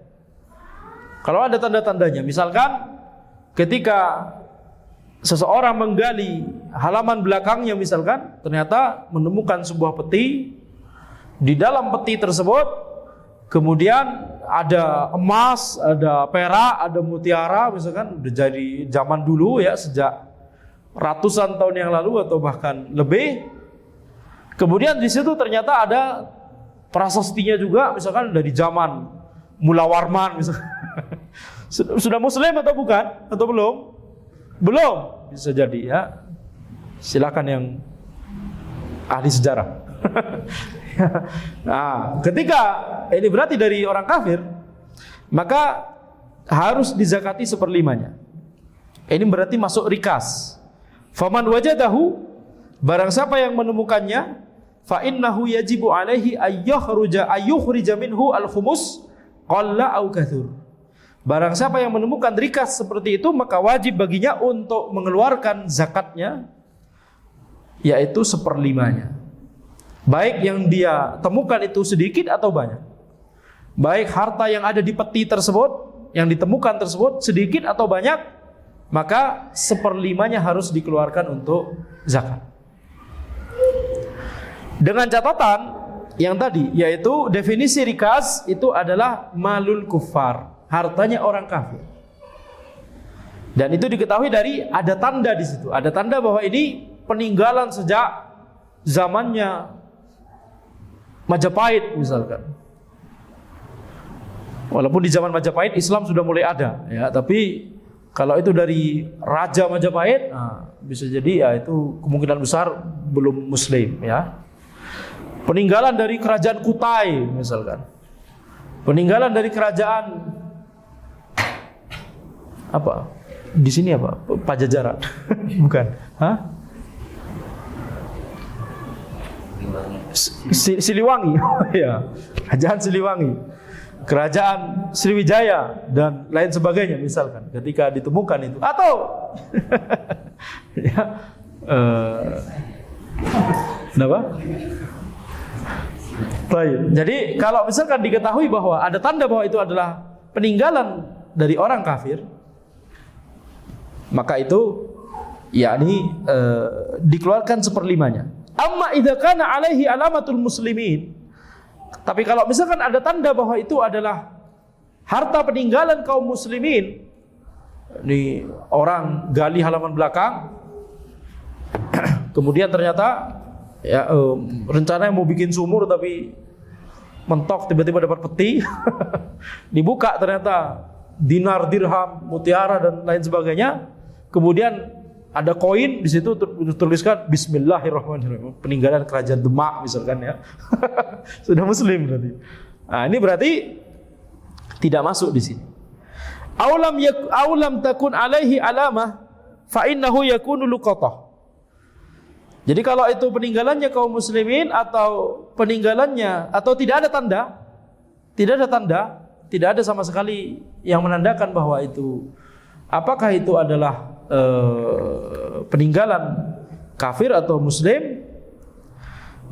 Kalau ada tanda-tandanya, misalkan ketika seseorang menggali halaman belakangnya, misalkan ternyata menemukan sebuah peti. Di dalam peti tersebut kemudian ada emas, ada perak, ada mutiara, misalkan udah jadi zaman dulu ya, sejak ratusan tahun yang lalu atau bahkan lebih. Kemudian di situ ternyata ada prasastinya juga, misalkan dari zaman Mula Warman misalkan. Sudah muslim atau bukan? Atau belum? Belum, bisa jadi ya. Silakan yang ahli sejarah. Nah, ketika ini berarti dari orang kafir, maka harus dizakati seperlimanya. Ini berarti masuk rikas. Faman wajadahu, barang siapa yang menemukannya, fa innahu yajibu alaihi ayyukhrija minhu al-khumus qalla au katsur. Barang siapa yang menemukan rikas seperti itu, maka wajib baginya untuk mengeluarkan zakatnya, yaitu seperlimanya. Baik yang dia temukan itu sedikit atau banyak. Baik harta yang ada di peti tersebut, yang ditemukan tersebut sedikit atau banyak, maka seperlimanya harus dikeluarkan untuk zakat. Dengan catatan yang tadi, yaitu definisi rikas itu adalah malul kuffar, hartanya orang kafir. Dan itu diketahui dari ada tanda di situ, ada tanda bahwa ini peninggalan sejak zamannya Majapahit misalkan. Walaupun di zaman Majapahit Islam sudah mulai ada, ya, tapi kalau itu dari Raja Majapahit, nah, bisa jadi ya itu kemungkinan besar belum Muslim, ya. Peninggalan dari kerajaan Kutai misalkan, peninggalan dari kerajaan apa? Di sini apa? Pajajaran, bukan? Hah? Siliwangi, ya, kerajaan Siliwangi, kerajaan Sriwijaya dan lain sebagainya misalkan. Ketika ditemukan itu, atau ya, kenapa? Baik. Jadi kalau misalkan diketahui bahwa ada tanda bahwa itu adalah peninggalan dari orang kafir, maka itu yakni dikeluarkan seperlimanya. Amma idza kana alaihi alamatul muslimin. Tapi kalau misalkan ada tanda bahwa itu adalah harta peninggalan kaum muslimin, ini orang gali halaman belakang, kemudian ternyata ya rencananya mau bikin sumur tapi mentok, tiba-tiba dapat peti, dibuka ternyata dinar, dirham, mutiara dan lain sebagainya. Kemudian ada koin di situ tuliskan Bismillahirrahmanirrahim, peninggalan kerajaan Demak misalkan, ya. Sudah muslim berarti. Nah, ini berarti tidak masuk di sini. Aulam takun alaihi alamah fa innahu yakunu luqatah. Jadi kalau itu peninggalannya kaum muslimin atau peninggalannya atau tidak ada tanda, tidak ada sama sekali yang menandakan bahwa itu, apakah itu adalah peninggalan kafir atau muslim,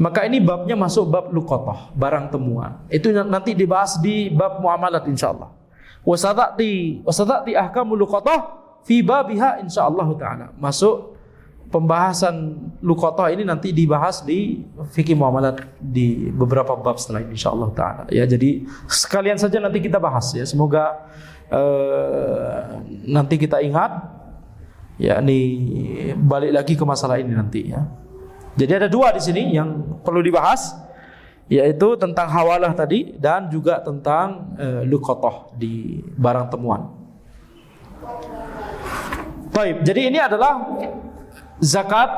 maka ini babnya masuk bab luqatah, barang temuan. Itu nanti dibahas di bab muamalat insyaallah. Wasatati ahkamul luqatah fi babiha insyaallah taala. Masuk pembahasan luqatah ini nanti dibahas di fikih muamalat di beberapa bab setelah ini insyaallah taala. Ya, jadi sekalian saja nanti kita bahas, ya. Semoga nanti kita ingat, yakni balik lagi ke masalah ini nanti, ya. Jadi ada dua di sini yang perlu dibahas, yaitu tentang hawalah tadi dan juga tentang luqatah di barang temuan. Baik, jadi ini adalah zakat,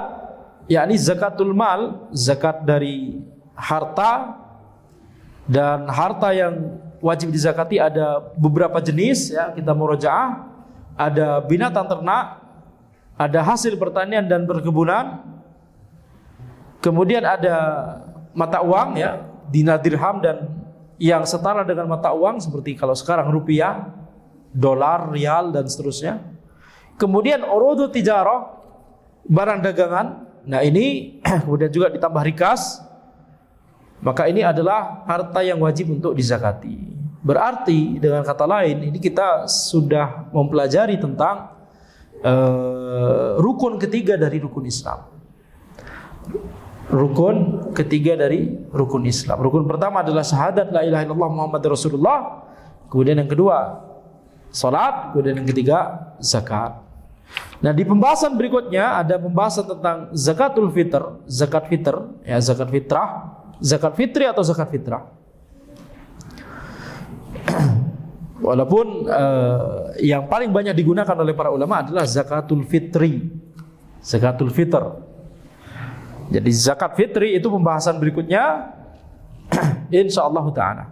yakni zakatul mal, zakat dari harta. Dan harta yang wajib dizakati ada beberapa jenis, ya, kita murojaah. Ada binatang ternak, ada hasil pertanian dan perkebunan, kemudian ada mata uang, ya, dinar dirham dan yang setara dengan mata uang seperti kalau sekarang rupiah, dolar, rial dan seterusnya. Kemudian urudu tijarah, barang dagangan. Nah ini kemudian juga ditambah rikas. Maka ini adalah harta yang wajib untuk dizakati. Berarti dengan kata lain, ini kita sudah mempelajari tentang rukun ketiga dari rukun Islam. Rukun ketiga dari rukun Islam. Rukun pertama adalah syahadat la ilaha illallah Muhammadur Rasulullah. Kemudian yang kedua salat, kemudian yang ketiga zakat. Nah, di pembahasan berikutnya ada pembahasan tentang zakatul fitr, zakat fitr, ya, zakat fitrah, zakat fitri atau zakat fitrah. Walaupun yang paling banyak digunakan oleh para ulama adalah zakatul fitri, zakatul fitr. Jadi zakat fitri itu pembahasan berikutnya insyaallah taala.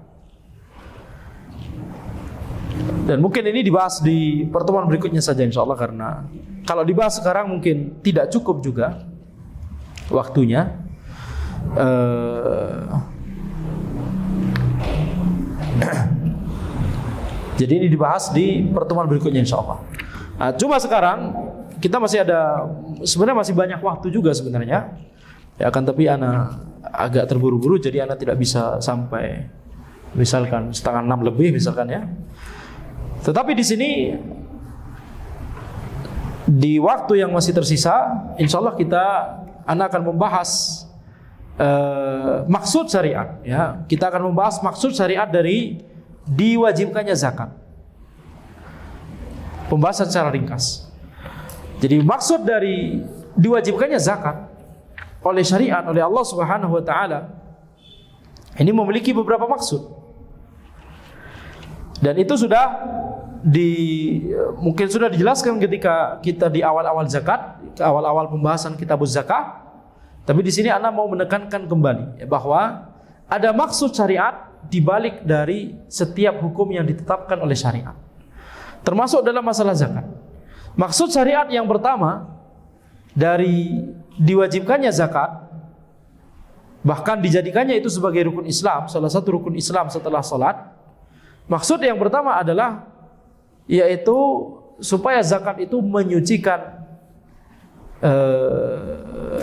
Dan mungkin ini dibahas di pertemuan berikutnya saja insyaallah, karena kalau dibahas sekarang mungkin tidak cukup juga waktunya. Jadi ini dibahas di pertemuan berikutnya insyaallah. Nah, cuma sekarang kita masih ada, sebenarnya masih banyak waktu juga sebenarnya. Ya akan, tapi ana agak terburu-buru, jadi ana tidak bisa sampai misalkan 5:30 lebih misalkan, ya. Tetapi di sini di waktu yang masih tersisa, insyaallah ana akan membahas maksud syariat, ya. Kita akan membahas maksud syariat dari diwajibkannya zakat. Pembahasan secara ringkas. Jadi maksud dari diwajibkannya zakat oleh syariat, oleh Allah Subhanahu wa taala, ini memiliki beberapa maksud. Dan itu mungkin sudah dijelaskan ketika kita di awal-awal zakat, awal-awal pembahasan kitabuz zakah. Tapi di sini ana mau menekankan kembali, ya, bahwa ada maksud syariat di balik dari setiap hukum yang ditetapkan oleh syariat, termasuk dalam masalah zakat. Maksud syariat yang pertama dari diwajibkannya zakat, bahkan dijadikannya itu sebagai rukun Islam, salah satu rukun Islam setelah salat. Maksud yang pertama adalah yaitu supaya zakat itu menyucikan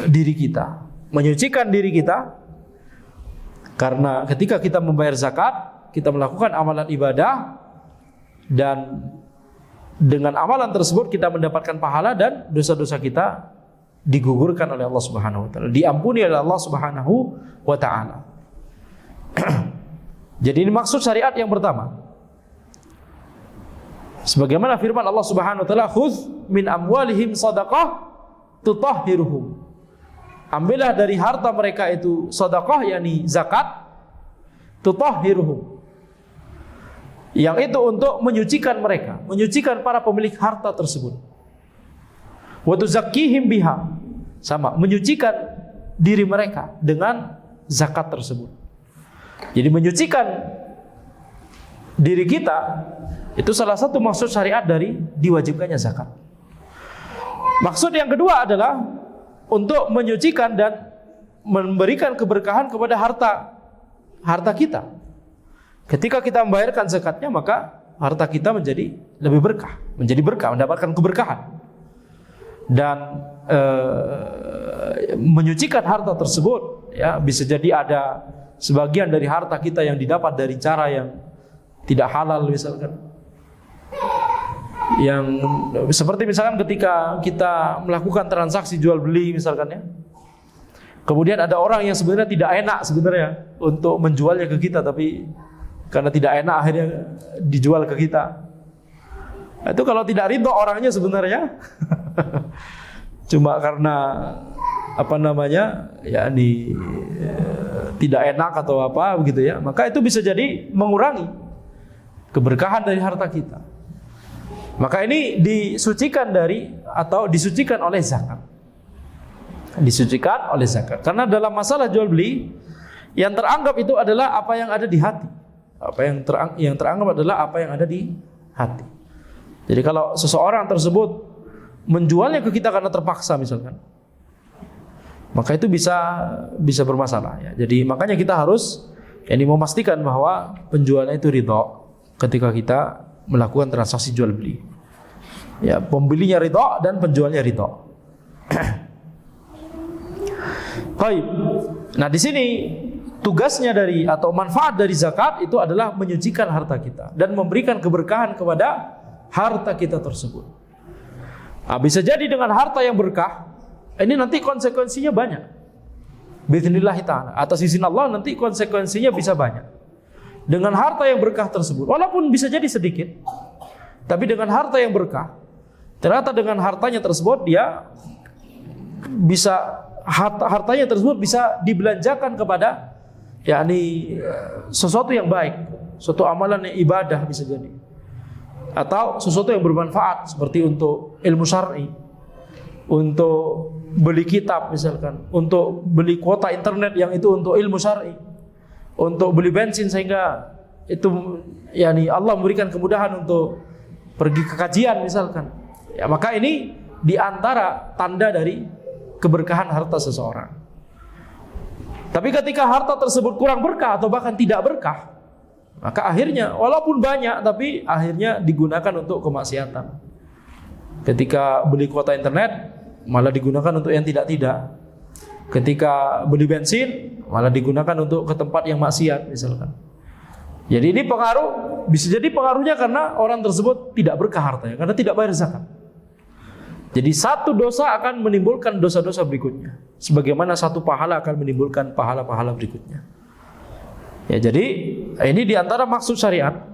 diri kita, menyucikan diri kita. Karena ketika kita membayar zakat, kita melakukan amalan ibadah, dan dengan amalan tersebut kita mendapatkan pahala dan dosa-dosa kita digugurkan oleh Allah Subhanahu wa taala, diampuni oleh Allah Subhanahu wa taala. Jadi ini maksud syariat yang pertama. Sebagaimana firman Allah Subhanahu wa taala, "Khudz min amwalihim shadaqah tutahhiruhum." Ambillah dari harta mereka itu sedekah, yakni zakat, tutahhiruhum, yang itu untuk menyucikan mereka, menyucikan para pemilik harta tersebut. Wa tuzakkihim biha, sama, menyucikan diri mereka dengan zakat tersebut. Jadi menyucikan diri kita itu salah satu maksud syariat dari diwajibkannya zakat. Maksud yang kedua adalah untuk menyucikan dan memberikan keberkahan kepada harta kita. Ketika kita membayarkan zakatnya, maka harta kita menjadi lebih berkah, mendapatkan keberkahan. Dan menyucikan harta tersebut, ya, bisa jadi ada sebagian dari harta kita yang didapat dari cara yang tidak halal misalkan. Yang seperti misalkan ketika kita melakukan transaksi jual beli misalkan, ya. Kemudian ada orang yang sebenarnya tidak enak sebenarnya untuk menjualnya ke kita, tapi karena tidak enak akhirnya dijual ke kita. Itu kalau tidak ridho orangnya sebenarnya cuma karena apa namanya, yakni tidak enak atau apa begitu ya, maka itu bisa jadi mengurangi keberkahan dari harta kita. Maka ini disucikan dari atau disucikan oleh zakat. Disucikan oleh zakat. Karena dalam masalah jual beli yang teranggap itu adalah apa yang ada di hati. Apa yang teranggap adalah apa yang ada di hati. Jadi kalau seseorang tersebut menjualnya ke kita karena terpaksa misalkan, maka itu bisa bermasalah ya. Jadi makanya kita harus memastikan bahwa penjualnya itu ridho ketika kita melakukan transaksi jual beli. Ya, pembelinya ridho dan penjualnya ridho. Baik. Nah, di sini tugasnya dari atau manfaat dari zakat itu adalah menyucikan harta kita dan memberikan keberkahan kepada harta kita tersebut. Nah, bisa jadi dengan harta yang berkah, ini nanti konsekuensinya banyak. Bi'idznillah ta'ala. Atas izin Allah nanti konsekuensinya bisa banyak. Dengan harta yang berkah tersebut, walaupun bisa jadi sedikit, tapi dengan harta yang berkah, ternyata dengan hartanya tersebut dia bisa hartanya tersebut bisa dibelanjakan kepada sesuatu yang baik, suatu amalan yang ibadah bisa jadi, atau sesuatu yang bermanfaat seperti untuk ilmu syar'i, untuk beli kitab misalkan, untuk beli kuota internet yang itu untuk ilmu syar'i, untuk beli bensin sehingga itu Allah memberikan kemudahan untuk pergi ke kajian misalkan. Ya, maka ini diantara tanda dari keberkahan harta seseorang. Tapi ketika harta tersebut kurang berkah atau bahkan tidak berkah, maka akhirnya walaupun banyak tapi akhirnya digunakan untuk kemaksiatan. Ketika beli kuota internet malah digunakan untuk yang tidak-tidak. Ketika beli bensin malah digunakan untuk ke tempat yang maksiat misalkan. Jadi ini bisa jadi pengaruhnya karena orang tersebut tidak berkah hartanya, karena tidak bayar zakat. Jadi satu dosa akan menimbulkan dosa-dosa berikutnya, sebagaimana satu pahala akan menimbulkan pahala-pahala berikutnya. Ya, jadi ini diantara maksud syariat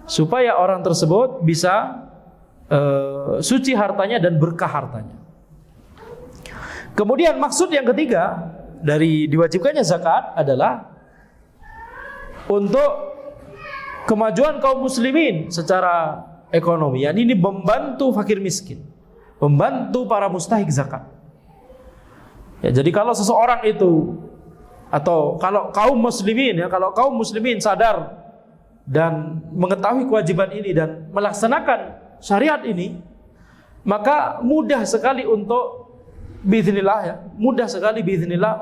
supaya orang tersebut bisa suci hartanya dan berkah hartanya. Kemudian maksud yang ketiga dari diwajibkannya zakat adalah untuk kemajuan kaum muslimin secara ekonomi. Yani ini membantu fakir miskin, membantu para mustahik zakat. Ya, jadi kalau seseorang itu atau kalau kaum muslimin sadar dan mengetahui kewajiban ini dan melaksanakan syariat ini, maka mudah sekali untuk biiznillah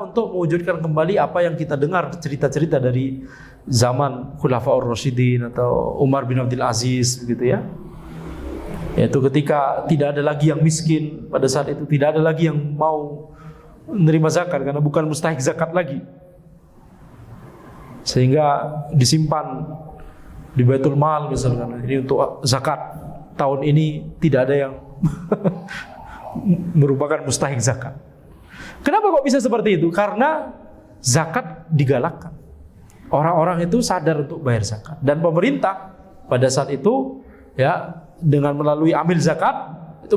untuk mewujudkan kembali apa yang kita dengar cerita-cerita dari zaman Khulafaur Rasyidin atau Umar bin Abdul Aziz begitu ya. Yaitu ketika tidak ada lagi yang miskin, pada saat itu tidak ada lagi yang mau menerima zakat karena bukan mustahik zakat lagi, sehingga disimpan di Baitul Mal misalkan, ini untuk zakat tahun ini tidak ada yang merupakan mustahik zakat. Kenapa kok bisa seperti itu? Karena zakat digalakkan, orang-orang itu sadar untuk bayar zakat, dan pemerintah pada saat itu ya dengan melalui amil zakat itu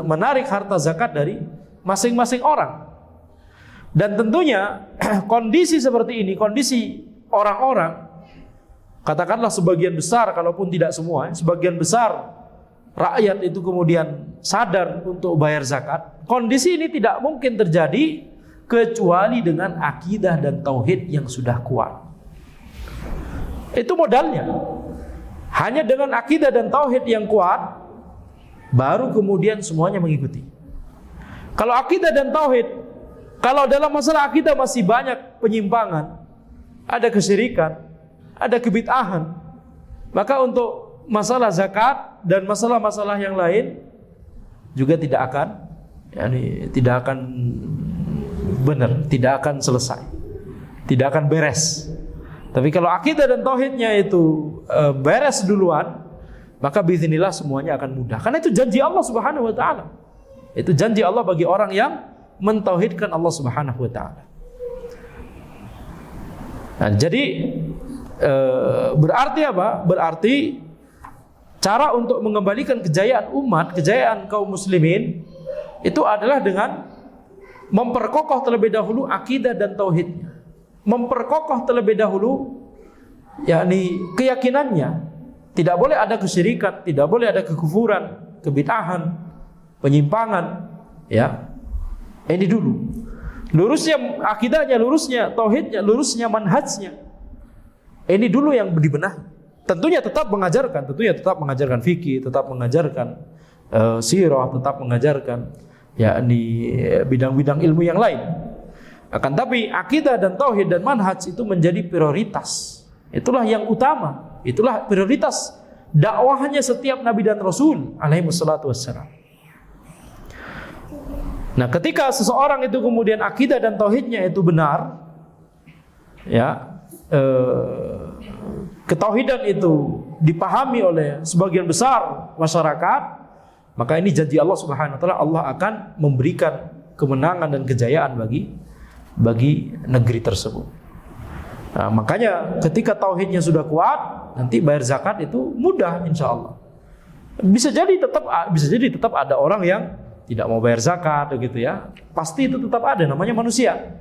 menarik harta zakat dari masing-masing orang. Dan tentunya kondisi seperti ini, kondisi orang-orang, katakanlah sebagian besar, kalaupun tidak semua, sebagian besar rakyat itu kemudian sadar untuk bayar zakat. Kondisi ini tidak mungkin terjadi kecuali dengan akidah dan tauhid yang sudah kuat. Itu modalnya. Hanya dengan akidah dan tauhid yang kuat, baru kemudian semuanya mengikuti. Kalau akidah dan tauhid, kalau dalam masalah akidah masih banyak penyimpangan, ada kesyirikan, ada kebid'ahan, maka untuk masalah zakat dan masalah-masalah yang lain juga tidak akan benar, tidak akan selesai, tidak akan beres. Tapi kalau akidah dan tauhidnya itu beres duluan, maka biiznillah semuanya akan mudah. Karena itu janji Allah Subhanahu wa taala. Itu janji Allah bagi orang yang mentauhidkan Allah Subhanahu wa taala. Nah, jadi berarti apa? Berarti cara untuk mengembalikan kejayaan umat, kejayaan kaum muslimin itu adalah dengan memperkokoh terlebih dahulu akidah dan tauhidnya. Memperkokoh terlebih dahulu yakni keyakinannya. Tidak boleh ada kesyirikan, tidak boleh ada kekufuran, kebid'ahan, penyimpangan, ya. Ini dulu. Lurusnya akidahnya, lurusnya tauhidnya, lurusnya manhajnya. Ini dulu yang dibenahi. Tentunya tetap mengajarkan fikih, tetap mengajarkan sirah, tetap mengajarkan yakni bidang-bidang ilmu yang lain. Akan tapi akidah dan tauhid dan manhaj itu menjadi prioritas. Itulah yang utama. Itulah prioritas dakwahnya setiap nabi dan rasul alaihi wassalatu wassalam. Nah, ketika seseorang itu kemudian akidah dan tauhidnya itu benar, ya, ketauhidan itu dipahami oleh sebagian besar masyarakat, maka ini janji Allah Subhanahu wa taala, Allah akan memberikan kemenangan dan kejayaan bagi negeri tersebut. Nah, makanya ketika tauhidnya sudah kuat, nanti bayar zakat itu mudah insya Allah. Bisa jadi tetap ada orang yang tidak mau bayar zakat, begitu ya. Pasti itu tetap ada, namanya manusia.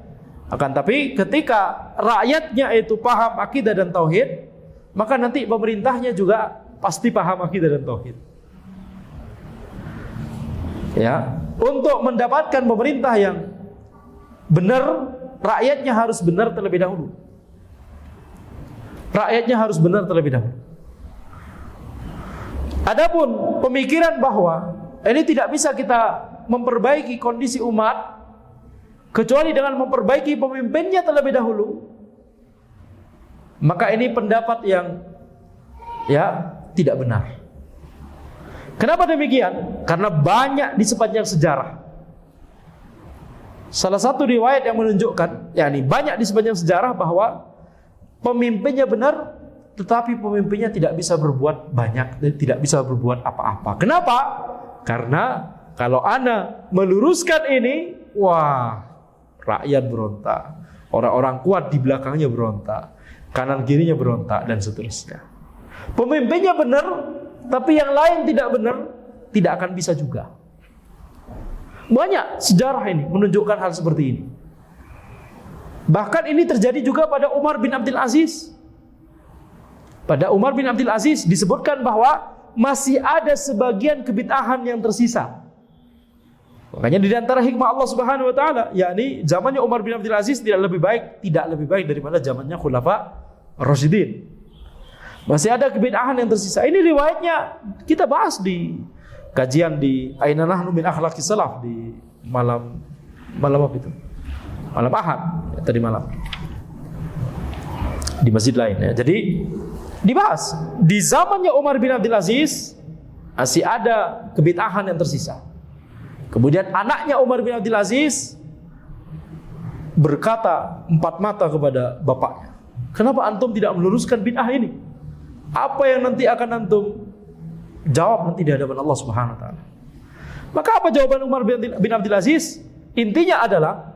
Akan tapi ketika rakyatnya itu paham akidah dan tauhid, maka nanti pemerintahnya juga pasti paham akidah dan tauhid. Ya, untuk mendapatkan pemerintah yang benar, rakyatnya harus benar terlebih dahulu. Rakyatnya harus benar terlebih dahulu. Adapun pemikiran bahwa ini tidak bisa kita memperbaiki kondisi umat kecuali dengan memperbaiki pemimpinnya terlebih dahulu, maka ini pendapat yang ya tidak benar. Kenapa demikian? Karena banyak di sepanjang sejarah. Salah satu riwayat yang menunjukkan, yakni banyak di sepanjang sejarah bahwa pemimpinnya benar, tetapi pemimpinnya tidak bisa berbuat banyak dan tidak bisa berbuat apa-apa. Kenapa? Karena kalau Anda meluruskan ini, wah, rakyat berontak, orang-orang kuat di belakangnya berontak, kanan kirinya berontak, dan seterusnya. Pemimpinnya benar, tapi yang lain tidak benar, tidak akan bisa juga. Banyak sejarah ini menunjukkan hal seperti ini. Bahkan ini terjadi juga pada Umar bin Abdul Aziz. Pada Umar bin Abdul Aziz disebutkan bahwa masih ada sebagian kebid'ahan yang tersisa. Makanya di antara hikmah Allah Subhanahu wa taala, yakni zamannya Umar bin Abdul Aziz tidak lebih baik daripada zamannya Khulafa Rasyidin. Masih ada kebid'ahan yang tersisa. Ini riwayatnya kita bahas di kajian di Aina Nahnu min Akhlaqis Salaf di malam apa itu? Malam Ahad, tadi malam di masjid lain ya. Jadi dibahas di zamannya Umar bin Abdul Aziz masih ada kebid'ahan yang tersisa. Kemudian anaknya Umar bin Abdul Aziz berkata empat mata kepada bapaknya, "Kenapa antum tidak meluruskan bid'ah ini? Apa yang nanti akan antum jawab nanti di hadapan Allah Subhanahu wa taala?" Maka apa jawaban Umar bin Abdul Aziz? Intinya adalah,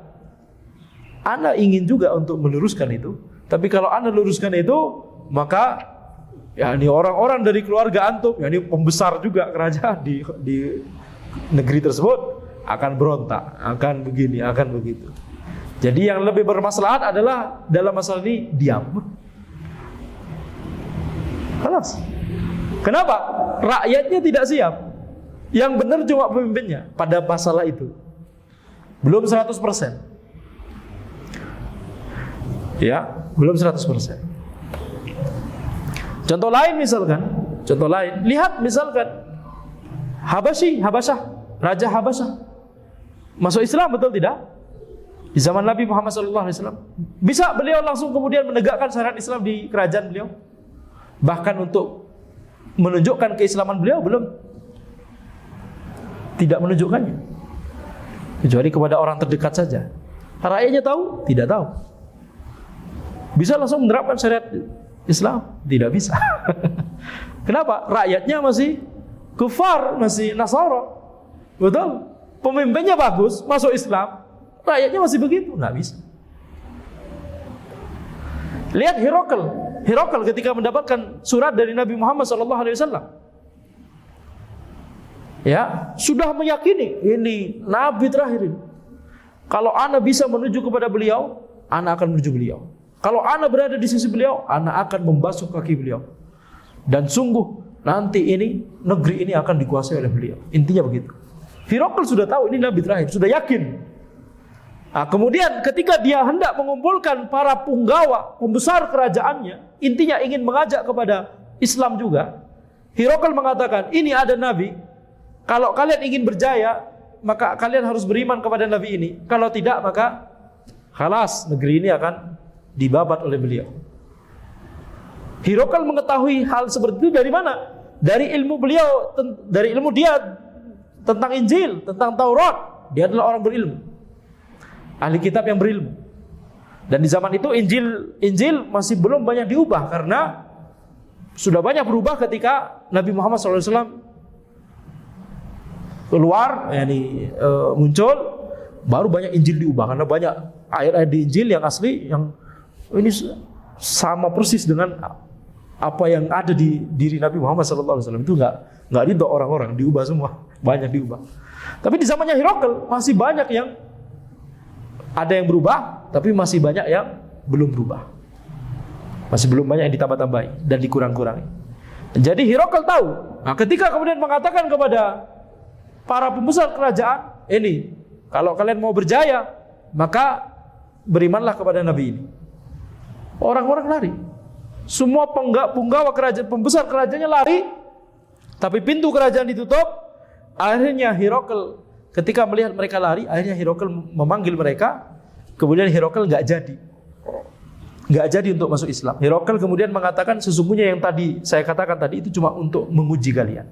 Anda ingin juga untuk meluruskan itu, tapi kalau Anda luruskan itu, maka ya ini orang-orang dari keluarga antum, ya ini pembesar juga kerajaan di negeri tersebut akan berontak, akan begini, akan begitu. Jadi yang lebih bermaslahat adalah dalam masalah ini diam. Kelas. Kenapa? Rakyatnya tidak siap. Yang benar cuma pemimpinnya pada masalah itu. Belum 100%. Ya, belum 100%. Contoh lain misalkan, lihat misalkan Habasyah, Raja Habasyah masuk Islam, betul tidak? Di zaman Nabi Muhammad SAW. Bisa beliau langsung kemudian menegakkan syariat Islam di kerajaan beliau? Bahkan untuk menunjukkan keislaman beliau belum? Tidak menunjukkannya. Kecuali kepada orang terdekat saja. Rakyatnya tahu? Tidak tahu. Bisa langsung menerapkan syariat Islam? Tidak bisa. Kenapa? Rakyatnya masih kufar, masih Nasara. Betul? Pemimpinnya bagus, masuk Islam, rakyatnya masih begitu? Nggak bisa. Lihat Herakl ketika mendapatkan surat dari Nabi Muhammad SAW. Ya, sudah meyakini ini Nabi terakhir ini. Kalau ana bisa menuju kepada beliau, ana akan menuju beliau. Kalau ana berada di sisi beliau, ana akan membasuh kaki beliau. Dan sungguh nanti ini negeri ini akan dikuasai oleh beliau. Intinya begitu. Hiraql sudah tahu ini nabi terakhir, sudah yakin. Nah, kemudian ketika dia hendak mengumpulkan para punggawa, pembesar kerajaannya, intinya ingin mengajak kepada Islam juga. Hiraql mengatakan, ini ada nabi. Kalau kalian ingin berjaya, maka kalian harus beriman kepada nabi ini. Kalau tidak, maka khalas, negeri ini akan dibabat oleh beliau. Hiraql mengetahui hal seperti itu dari mana? Dari ilmu beliau, dari ilmu dia tentang Injil, tentang Taurat. Dia adalah orang berilmu, ahli kitab yang berilmu. Dan di zaman itu Injil masih belum banyak diubah, karena sudah banyak berubah ketika Nabi Muhammad SAW keluar, muncul, baru banyak Injil diubah. Karena banyak ayat-ayat di Injil yang asli, yang ini sama persis dengan apa yang ada di diri Nabi Muhammad SAW. Itu nggak ridho orang-orang, diubah semua, banyak diubah. Tapi di zamannya Hiraql masih banyak yang ada yang berubah, tapi masih banyak yang belum berubah. Masih belum banyak yang ditambah-tambahi dan dikurang-kurangi. Jadi Hiraql tahu. Nah, ketika kemudian mengatakan kepada para pembesar kerajaan, ini kalau kalian mau berjaya, maka berimanlah kepada nabi ini. Orang-orang lari. Semua penggawa kerajaan, pembesar kerajaannya lari, tapi pintu kerajaan ditutup. Akhirnya Hiraql ketika melihat mereka lari, akhirnya Hiraql memanggil mereka. Kemudian Hiraql nggak jadi untuk masuk Islam. Hiraql kemudian mengatakan, sesungguhnya yang tadi saya katakan tadi itu cuma untuk menguji kalian.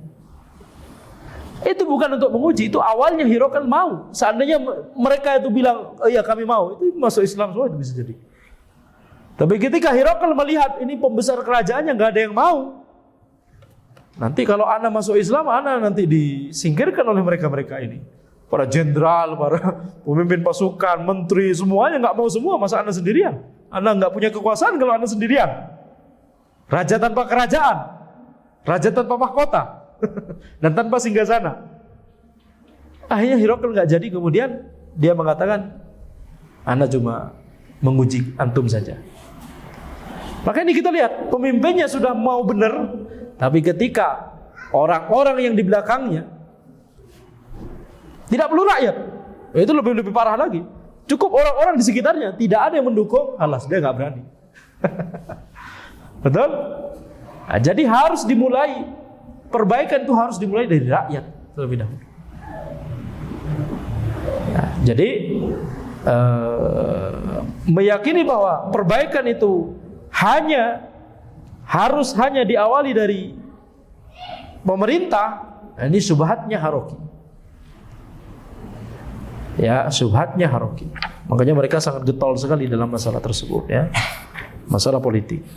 Itu bukan untuk menguji, itu awalnya Hiraql mau. Seandainya mereka itu bilang, oh iya kami mau, itu masuk Islam semua, itu bisa jadi. Tapi ketika Hiraql melihat ini pembesar kerajaannya nggak ada yang mau, nanti kalau ana masuk Islam, ana nanti disingkirkan oleh mereka-mereka ini. Para jenderal, para pemimpin pasukan, menteri, semuanya nggak mau semua, masa ana sendirian? Ana nggak punya kekuasaan kalau ana sendirian. Raja tanpa kerajaan, raja tanpa mahkota, dan tanpa singgasana. Akhirnya Hiraql nggak jadi, kemudian dia mengatakan, ana cuma menguji antum saja. Maka ini kita lihat, pemimpinnya sudah mau benar, tapi ketika orang-orang yang di belakangnya tidak perlu rakyat, itu lebih parah lagi. Cukup orang-orang di sekitarnya, tidak ada yang mendukung, alas dia nggak berani. Betul? Nah, jadi harus dimulai, perbaikan itu harus dimulai dari rakyat terlebih dahulu. Nah, jadi meyakini bahwa perbaikan itu harus hanya diawali dari pemerintah, ini syubhatnya Haraqi. Ya, syubhatnya Haraqi. Makanya mereka sangat getol sekali dalam masalah tersebut, ya. Masalah politik.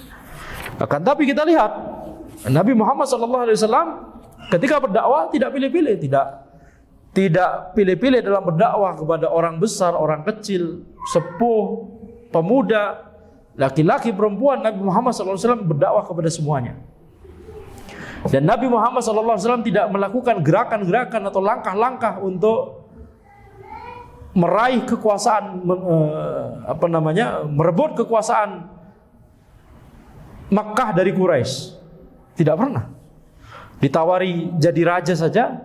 Akan tapi kita lihat Nabi Muhammad SAW ketika berdakwah tidak pilih-pilih, tidak pilih-pilih dalam berdakwah kepada orang besar, orang kecil, sepuh, pemuda, laki-laki, perempuan. Nabi Muhammad SAW berdakwah kepada semuanya. Dan Nabi Muhammad SAW tidak melakukan gerakan-gerakan atau langkah-langkah untuk meraih kekuasaan, merebut kekuasaan Makkah dari Quraisy. Tidak pernah. Ditawari jadi raja saja,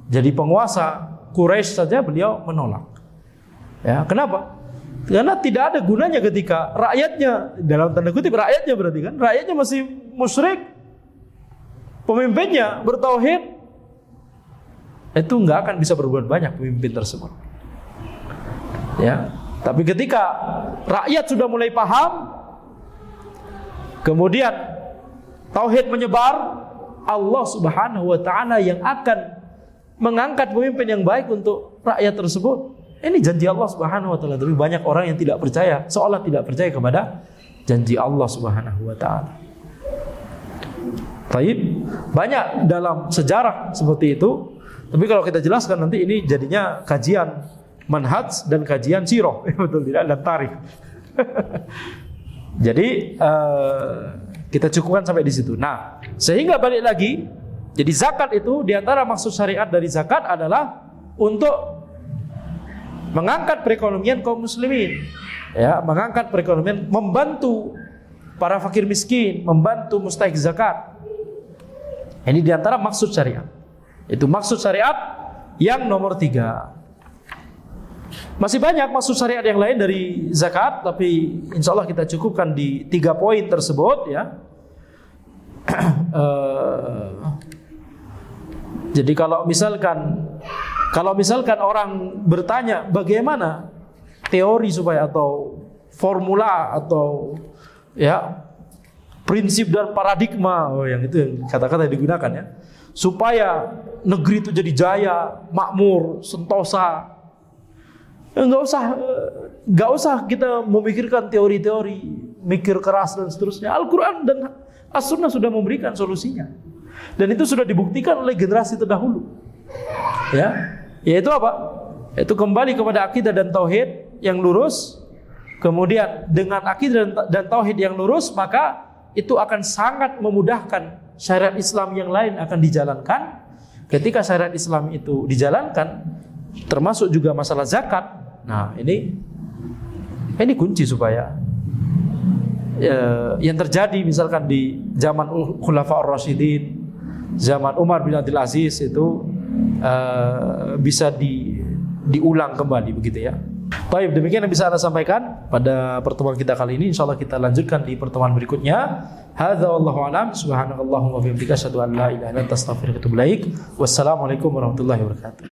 jadi penguasa Quraisy saja beliau menolak. Ya, kenapa? Karena tidak ada gunanya ketika rakyatnya, dalam tanda kutip rakyatnya berarti kan, rakyatnya masih musyrik, pemimpinnya bertauhid, itu nggak akan bisa berbuat banyak pemimpin tersebut. Ya, tapi ketika rakyat sudah mulai paham, kemudian tauhid menyebar, Allah Subhanahu wa taala yang akan mengangkat pemimpin yang baik untuk rakyat tersebut. Ini janji Allah Subhanahu wa taala. Tapi banyak orang yang tidak percaya, seolah tidak percaya kepada janji Allah Subhanahu wa taala. Taib, banyak dalam sejarah seperti itu. Tapi kalau kita jelaskan nanti ini jadinya kajian manhaj dan kajian sirah, betul tidak, dan tarikh. Jadi kita cukupkan sampai di situ. Nah, sehingga balik lagi, jadi zakat itu diantara maksud syariat dari zakat adalah untuk mengangkat perekonomian kaum muslimin, ya, mengangkat perekonomian, membantu para fakir miskin, membantu mustahik zakat. Ini diantara maksud syariat. Itu maksud syariat yang nomor 3. Masih banyak maksud syariat yang lain dari zakat, tapi insya Allah kita cukupkan di 3 poin tersebut, ya. Jadi kalau misalkan orang bertanya bagaimana teori supaya atau formula atau ya prinsip dan paradigma, yang itu kata-kata yang digunakan, ya, supaya negeri itu jadi jaya, makmur, sentosa. Nggak usah kita memikirkan teori-teori, mikir keras dan seterusnya. Al-Quran dan As-Sunnah sudah memberikan solusinya. Dan itu sudah dibuktikan oleh generasi terdahulu. Ya, yaitu apa? Itu kembali kepada akidah dan tauhid yang lurus. Kemudian dengan akidah dan tauhid yang lurus, maka itu akan sangat memudahkan syariat Islam yang lain akan dijalankan. Ketika syariat Islam itu dijalankan, termasuk juga masalah zakat. Nah, ini kunci supaya yang terjadi misalkan di zaman Khulafaur Rasyidin, zaman Umar bin Abdul Aziz itu bisa diulang kembali, begitu, ya. Baik, demikian yang bisa Anda sampaikan pada pertemuan kita kali ini. Insyaallah kita lanjutkan di pertemuan berikutnya. Hadza wallahu a'lam. Subhanakallahumma wa bihamdika asyhadu an la ilaha illa anta astaghfiruka wa atubu ilaik. Wassalamualaikum warahmatullahi wabarakatuh.